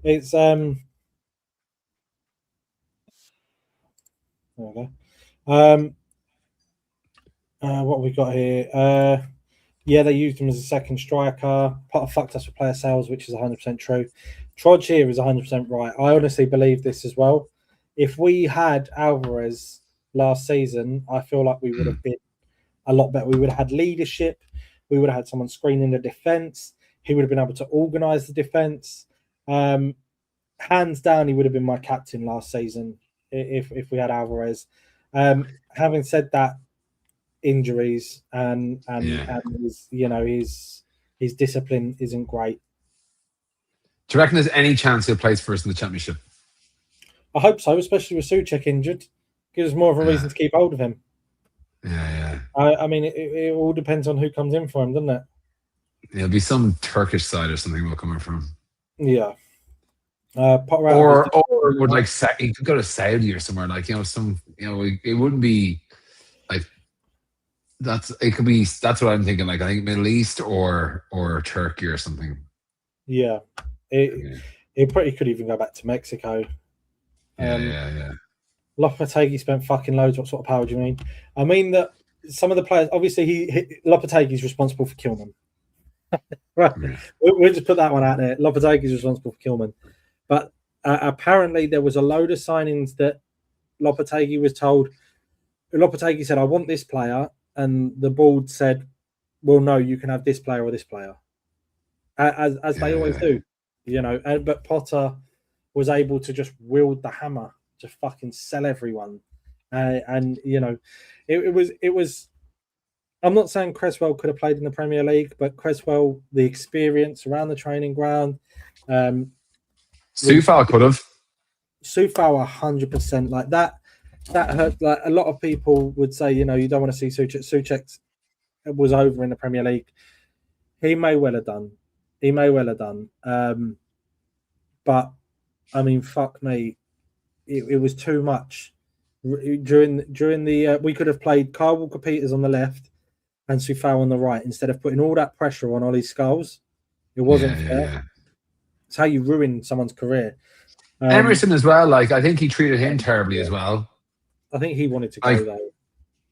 it's there we go. What we got here? They used him as a second striker. Potter fucked us with player sales, which is 100% true. Trudge here is 100% right. I honestly believe this as well. If we had Alvarez last season, I feel like we would have been a lot better. We would have had leadership. We would have had someone screening the defence. He would have been able to organise the defence. Hands down, he would have been my captain last season if we had Alvarez. Having said that, injuries and his discipline isn't great. Do you reckon there's any chance he'll play for us in the Championship? I hope so, especially with Souček injured. Gives us more of a reason to keep hold of him. Yeah. I mean, it all depends on who comes in for him, doesn't it? It'll be some Turkish side or something will come in from. Yeah. Or would he could go to Saudi or somewhere, it wouldn't be that's what I'm thinking. I think Middle East or Turkey or something. Yeah. It pretty could even go back to Mexico. Yeah. Lopetegui spent fucking loads. What sort of power do you mean? I mean that some of the players, obviously, Lopetegui is responsible for 𝗀𝗻. Right. Yeah. We'll just put that one out there. Lopetegui is responsible for 𝗀𝗻. But apparently there was a load of signings that Lopetegui was told. Lopetegui said, I want this player. And the board said, well, no, you can have this player or this player. As they always do. But Potter was able to just wield the hammer to fucking sell everyone. It was I'm not saying Cresswell could have played in the Premier League, but Cresswell, the experience around the training ground, Soufal could have. Soufal 100% like that. That hurt. Like a lot of people would say, you don't want to see Souček. Souček was over in the Premier League. He may well have done. But I mean, fuck me, it was too much. During the we could have played Kyle Walker-Peters on the left and Soufal on the right instead of putting all that pressure on Ollie Scholes. It wasn't fair. Yeah. It's how you ruin someone's career. Emerson as well. Like I think he treated him terribly as well. I think he wanted to go though.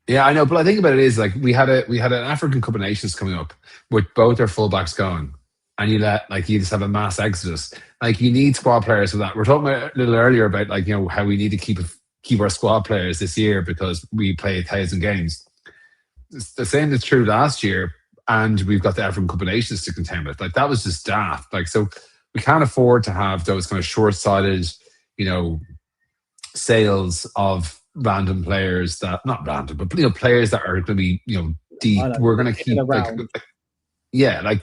Yeah, I know, but I think about it is like we had an African Cup of Nations coming up with both our fullbacks going, and you just have a mass exodus. Like you need squad players for that. We're talking about a little earlier about how we need to keep our squad players this year because we play 1,000 games. The same is true last year, and we've got the African Cup of Nations to contend with. Like that was just daft. Like so, we can't afford to have those kind of short-sighted, sales of random players that not random, but players that are going to be deep. We're going to keep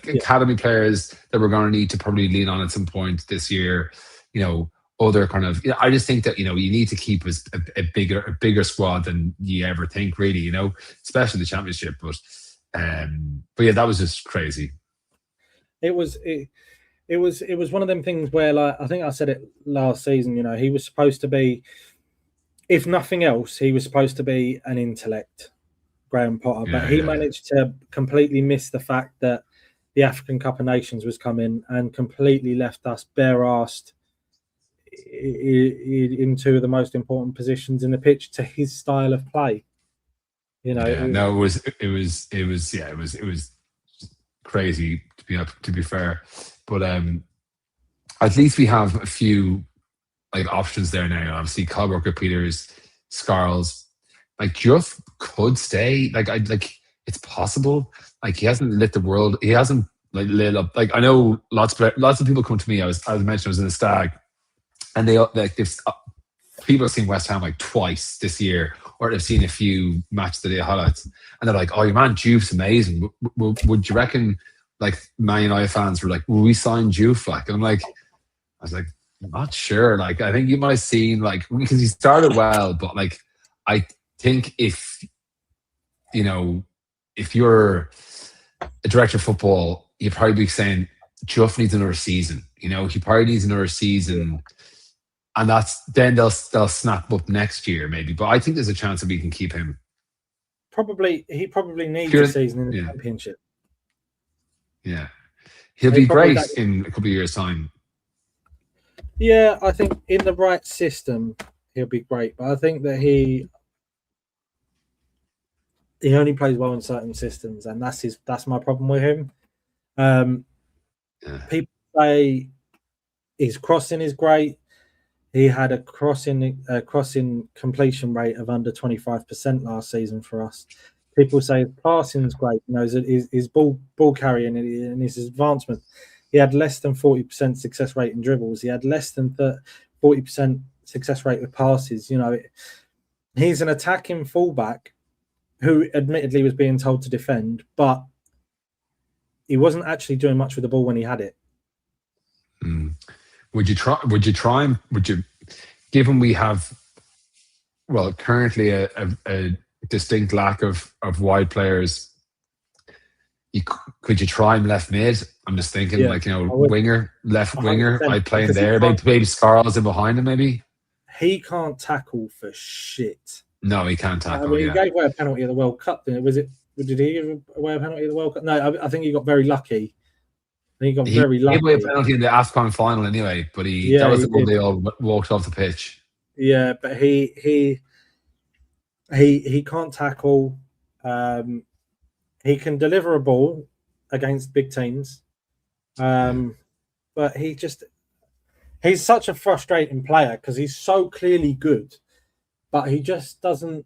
academy players that we're going to need to probably lean on at some point this year. Other kind of. I just think that you need to keep a bigger squad than you ever think, really. Especially the championship. But yeah, that was just crazy. It was one of them things where, like, I think I said it last season. He was supposed to be, if nothing else, he was supposed to be an intellect, Graham Potter. But he managed to completely miss the fact that the African Cup of Nations was coming and completely left us bare-assed in two of the most important positions in the pitch to his style of play. It was crazy to be fair, but at least we have a few options there now. Obviously, Kyle Walker-Peters, Scarles, Juff could stay. It's possible. He hasn't lit the world. He hasn't lit up. I know lots of people come to me. I was mentioned I was in the Stag, and they've people have seen West Ham twice this year, or they've seen a few matchday highlights, and they're like, "Oh, your man Juve's amazing. Would you reckon?" Man United fans were like, "Will we sign Juve?" And I'm like, I was like, I'm not sure. I think you might have seen because he started well, but I think if you're a director of football, you'd probably be saying Juff needs another season. He probably needs another season, and then they'll snap up next year maybe. But I think there's a chance that we can keep him. He probably needs a season in the Championship. Yeah, he'll be great in a couple of years' time. Yeah, I think in the right system he'll be great, but I think that he only plays well in certain systems, and that's my problem with him. People say his crossing is great. He had a crossing completion rate of under 25% last season for us. People say his passing's great. His ball carrying and his advancement. He had less than 40% success rate in dribbles. He had less than 40% success rate with passes. He's an attacking fullback who admittedly was being told to defend, but he wasn't actually doing much with the ball when he had it. Would you given we have, currently a distinct lack of wide players, could you try him left mid? I'm just thinking, winger, left winger. I'd play him there. Maybe Scarles in behind him, maybe. He can't tackle for shit. No, he can't tackle. He gave away a penalty at the World Cup. Did he give away a penalty at the World Cup? No, I think he got very lucky. He got very lucky. He gave away a penalty in the AFCON final anyway, but that was the one they all walked off the pitch. Yeah, but he can't tackle. He can deliver a ball against big teams, but he's such a frustrating player because he's so clearly good, but he just doesn't.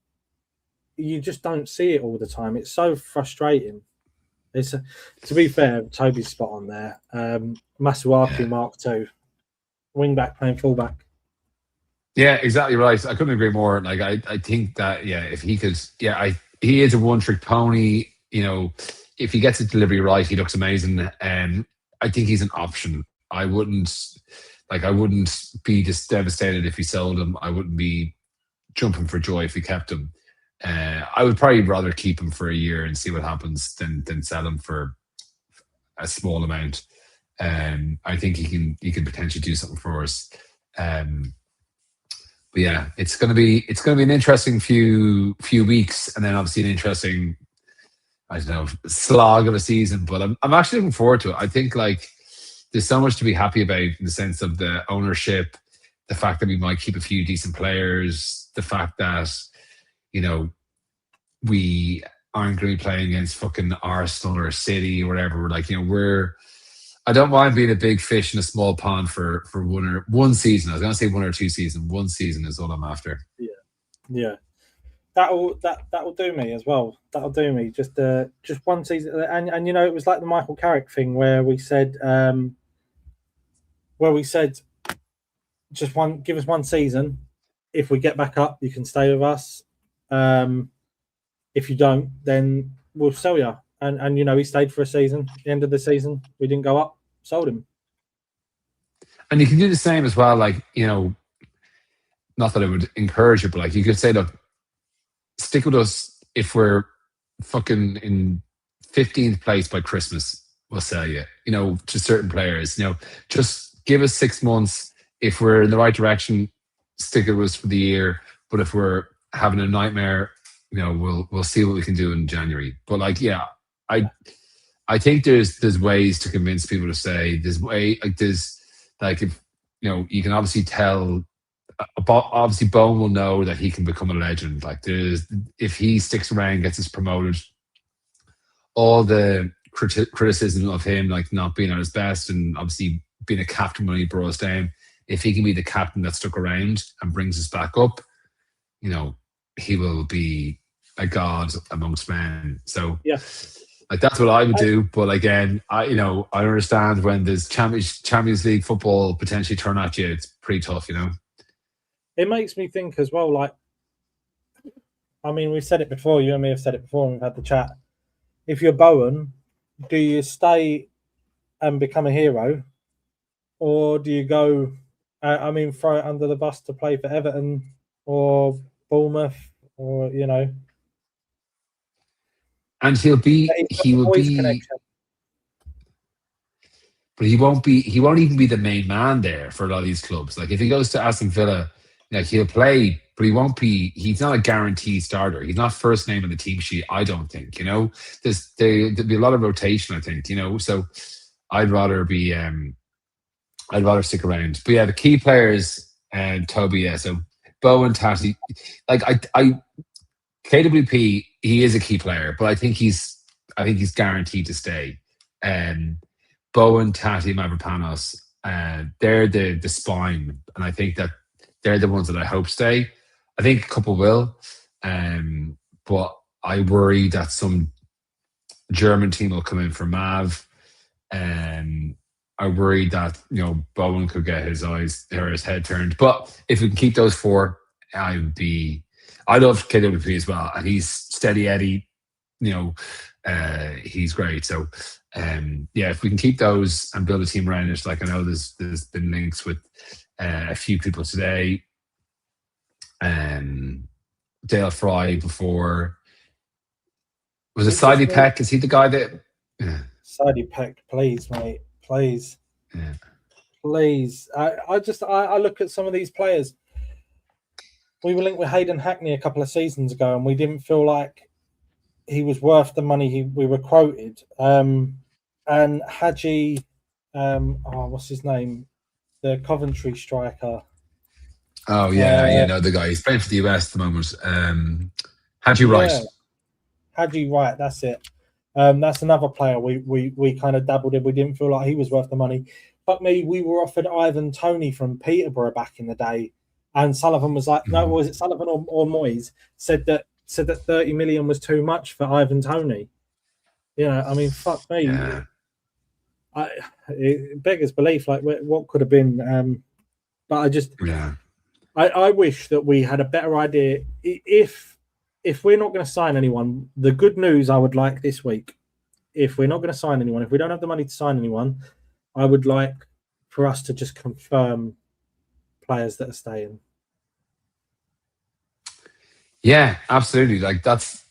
You just don't see it all the time. It's so frustrating. To be fair, Toby's spot on there. Masuaku Mark II, wing back playing fullback. Yeah, exactly right. I couldn't agree more. I think that if he could, he is a one-trick pony. if he gets his delivery right, he looks amazing. I think he's an option. I wouldn't be just devastated if he sold him. I wouldn't be jumping for joy if he kept him. I would probably rather keep him for a year and see what happens than sell him for a small amount. I think he can potentially do something for us. But yeah, it's gonna be an interesting few weeks, and then obviously an interesting, I don't know, slog of a season. But I'm actually looking forward to it. I think like there's so much to be happy about in the sense of the ownership, the fact that we might keep a few decent players, the fact that we aren't going to be playing against fucking Arsenal or City or whatever. We're like, I don't mind being a big fish in a small pond for one season. I was going to say 1 or 2 seasons. 1 season is all I'm after. Yeah. That'll do me as well. That'll do me. Just 1 season, and it was like the Michael Carrick thing where we said, give us 1 season. If we get back up, you can stay with us. If you don't, then we'll sell you. And he stayed for a season. At the end of the season, we didn't go up, sold him. And you can do the same as well. Like, not that I would encourage it, but like you could say, look, stick with us. If we're fucking in 15th place by Christmas, we'll sell you, to certain players. Just give us 6 months. If we're in the right direction, stick with us for the year. But if we're having a nightmare, we'll see what we can do in January. But like, yeah, I think there's ways to convince people to say if you can obviously tell. Obviously, Bowen will know that he can become a legend. Like if he sticks around, gets us promoted, all the criticism of him like not being at his best, and obviously being a captain when he brought us down. If he can be the captain that stuck around and brings us back up, he will be a god amongst men. So yeah, like that's what I would do. But again, I understand when there's Champions League football potentially turn at you, it's pretty tough. It makes me think as well. Like, I mean, we've said it before. You and me have said it before. And we've had the chat. If you're Bowen, do you stay and become a hero, or do you go? Throw it under the bus to play for Everton or Bournemouth, or And he will be, but he won't even be the main man there for a lot of these clubs. Like if he goes to Aston Villa, he'll play, but he won't be. He's not a guaranteed starter. He's not first name on the team sheet. I don't think. There'll be a lot of rotation. I think. So I'd rather be. I'd rather stick around. But yeah, the key players and Toby. Yeah, so Bowen, Tatty. Like I KWP, he is a key player, but I think he's guaranteed to stay. Bowen, Tatty, Mavropanos, they're the spine, and I think that they're the ones that I hope stay. I think a couple will, but I worry that some German team will come in for Mav. I worry that Bowen could get his head turned. But if we can keep those 4, I love KWP as well, and he's steady Eddie. He's great. So if we can keep those and build a team around it, like I know there's been links with a few people today. Dale Fry before. Was it Sidey Peck? Is he the guy that? Yeah. Sidey Peck, please, mate, please. Yeah. Please. I look at some of these players. We were linked with Hayden Hackney a couple of seasons ago, and we didn't feel like he was worth the money we were quoted. And Hadji, what's his name? The Coventry striker. Oh yeah, the guy. He's playing for the US at the moment. Hadji Wright. Hadji Wright, that's it. That's another player we kind of dabbled in. We didn't feel like he was worth the money. But we were offered Ivan Toney from Peterborough back in the day, and Sullivan was like, no, was it Sullivan or Moyes said that 30 million was too much for Ivan Toney. Fuck me. Yeah. It beggars belief, like what could have been. But I wish that we had a better idea. If if we're not going to sign anyone, the good news I would like this week, if we're not going to sign anyone, if we don't have the money to sign anyone, I would like for us to just confirm players that are staying. Yeah, absolutely. Like that's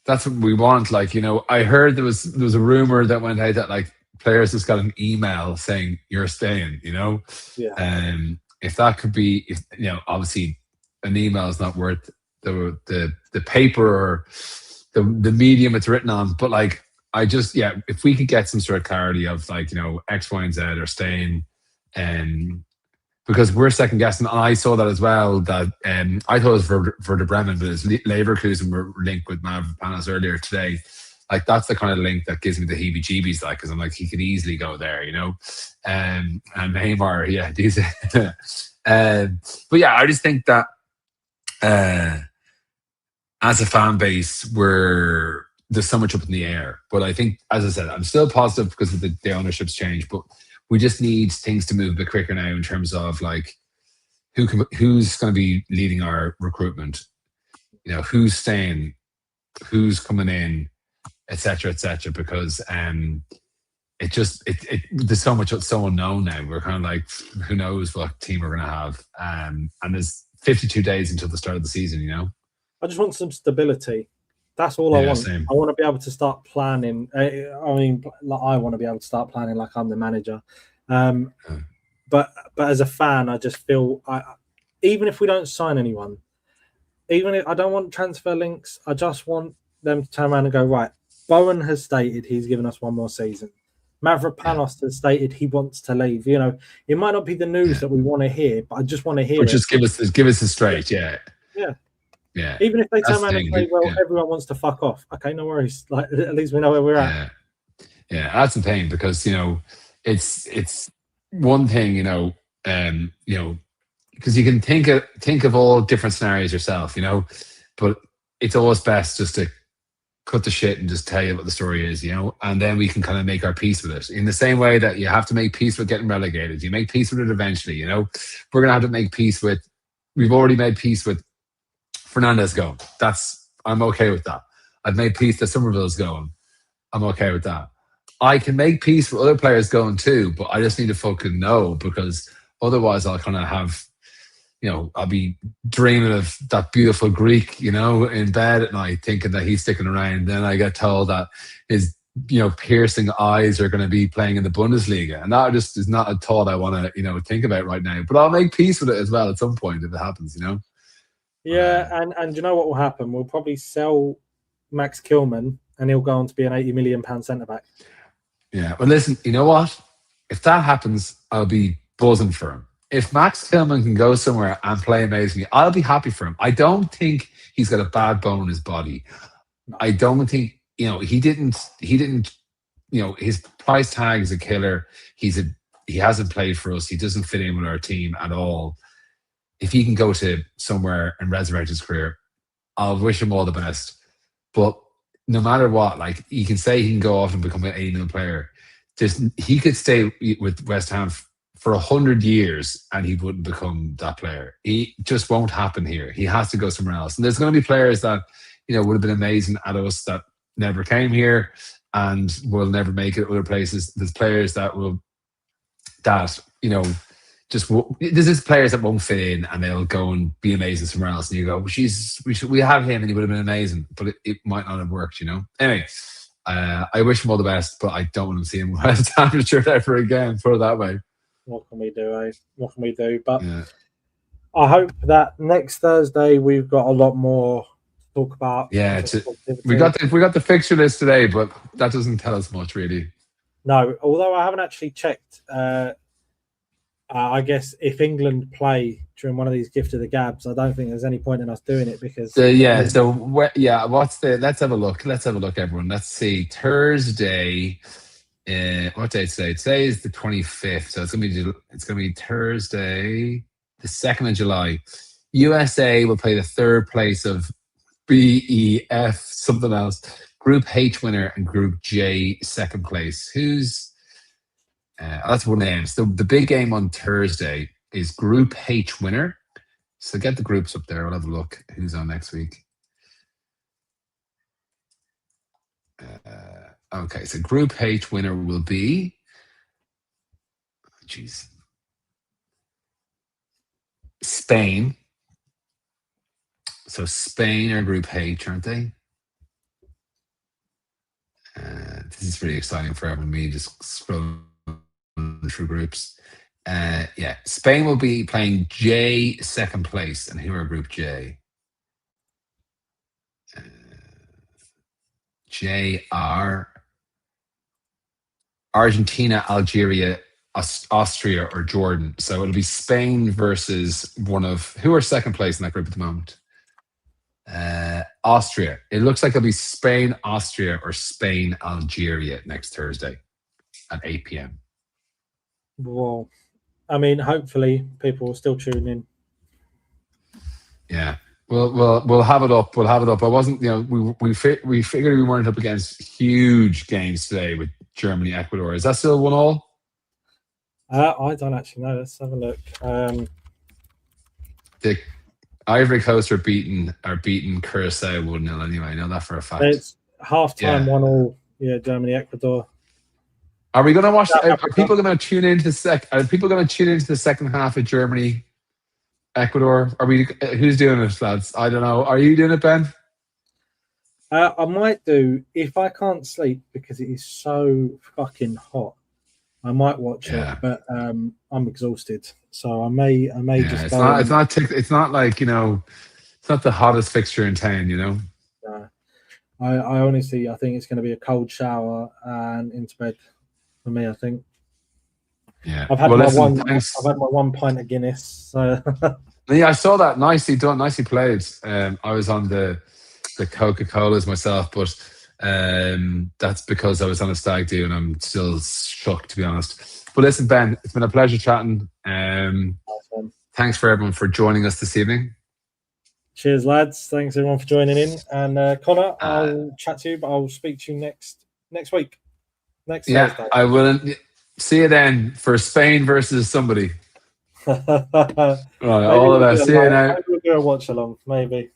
what we want. Like, I heard there was a rumor that went out that like players just got an email saying you're staying. Yeah. If that could be, obviously an email is not worth the paper or the medium it's written on. But like, if we could get some sort of clarity of like, X, Y, and Z are staying, because we're second guessing, and I saw that as well. That I thought it was Werder Bremen, but it's Leverkusen were linked with Mavropanos earlier today. Like that's the kind of link that gives me the heebie-jeebies, like, because I'm like, he could easily go there, and Neymar, yeah, these. But yeah, I just think that as a fan base, there's so much up in the air. But I think, as I said, I'm still positive because of the ownership's change, but we just need things to move a bit quicker now in terms of like who's going to be leading our recruitment, who's staying, who's coming in, etc., because there's so much so unknown now. We're kind of like, who knows what team we're going to have, and there's 52 days until the start of the season. I just want some stability. That's all I want. Same. I want to be able to start planning. I want to be able to start planning like I'm the manager. But as a fan, I just feel even if we don't sign anyone, even if I don't want transfer links, I just want them to turn around and go, right, Bowen has stated he's given us one more season. Mavropanos has stated he wants to leave. It might not be the news that we want to hear, but I just want to hear it. Just give us the straight, yeah. Yeah. Even if they turn around and say, well, everyone wants to fuck off. Okay, no worries. Like, at least we know where we're at. Yeah, that's the thing, because, it's one thing, because you can think of all different scenarios yourself, but it's always best just to cut the shit and just tell you what the story is, and then we can kind of make our peace with it. In the same way that you have to make peace with getting relegated, you make peace with it eventually, we're going to have to make peace with, we've already made peace with Fernandez going. I'm okay with that. I've made peace that Somerville's going. I'm okay with that. I can make peace with other players going too, but I just need to fucking know, because otherwise I'll kind of have, I'll be dreaming of that beautiful Greek, in bed at night, thinking that he's sticking around. Then I get told that his, piercing eyes are going to be playing in the Bundesliga. And that just is not a thought I want to, think about right now. But I'll make peace with it as well at some point if it happens, Yeah, and you know what will happen? We'll probably sell Max Kilman and he'll go on to be an £80 million centre-back. Yeah, well, listen, you know what? If that happens, I'll be buzzing for him. If Max Kilman can go somewhere and play amazingly, I'll be happy for him. I don't think he's got a bad bone in his body. I don't think, he didn't, his price tag is a killer. He hasn't played for us. He doesn't fit in with our team at all. If he can go to somewhere and resurrect his career, I'll wish him all the best. But no matter what, like, you can say he can go off and become an 80 million player. He could stay with West Ham for 100 years and he wouldn't become that player. He just won't happen here. He has to go somewhere else. And there's going to be players that, would have been amazing at us that never came here and will never make it other places. There's players that there's players that won't fit in and they'll go and be amazing somewhere else. And you go, we have him and he would have been amazing, but it might not have worked, Anyway, I wish him all the best, but I don't want to see him wear a Standard shirt ever again, put it that way. What can we do, eh? What can we do? But yeah. I hope that next Thursday we've got a lot more to talk about. Yeah, we got the fixture list today, but that doesn't tell us much, really. No, although I haven't actually checked. I guess if England play during one of these gift of the gabs, I don't think there's any point in us doing it because. Let's have a look. Let's have a look, everyone. Let's see. Thursday. What day is today? Today is the 25th, so it's gonna be Thursday, the 2nd of July. USA will play the third place of BEF something else. Group H winner and Group J second place. That's one name. So the big game on Thursday is Group H winner. So get the groups up there. We'll have a look who's on next week. Okay, so Group H winner will be, jeez, Spain. So Spain are Group H, aren't they? This is really exciting for everyone. Me just scrolling through groups. Yeah, Spain will be playing J second place, and who are Group J? J are Argentina, Algeria, Austria, or Jordan. So it'll be Spain versus one of who are second place in that group at the moment. Austria. It looks like it'll be Spain, Austria, or Spain, Algeria next Thursday at 8 p.m. Well, I mean, hopefully people will still tune in. Yeah, we'll have it up. We'll have it up. I wasn't, we figured we weren't up against huge games today with Germany, Ecuador. Is that still 1-1? I don't actually know. Let's have a look. The Ivory Coast are beating Curacao 1-0 anyway. I know that for a fact. It's half time 1-1. Yeah, Germany, Ecuador. Are we going to watch? Are people going to tune into the Are people going to tune into the second half of Germany, Ecuador? Are we? Who's doing it, lads? I don't know. Are you doing it, Ben? I might do if I can't sleep because it is so fucking hot. I might watch it, but I'm exhausted, so I may just. It's not like it's not the hottest fixture in town, I honestly, I think it's going to be a cold shower and into bed for me. I think. Yeah, I've had my one pint of Guinness. So. Yeah, I saw that. Nicely done, nicely played. I was on the Coca-Colas myself, but that's because I was on a stag do and I'm still shocked, to be honest. But listen, Ben, it's been a pleasure chatting. Thanks for everyone for joining us this evening. Cheers, lads. Thanks everyone for joining in. And Connor, I'll chat to you, but I'll speak to you next week. Next Thursday. I will. See you then for Spain versus somebody. Right, all the best. See you now. Maybe we'll do a watch along, maybe.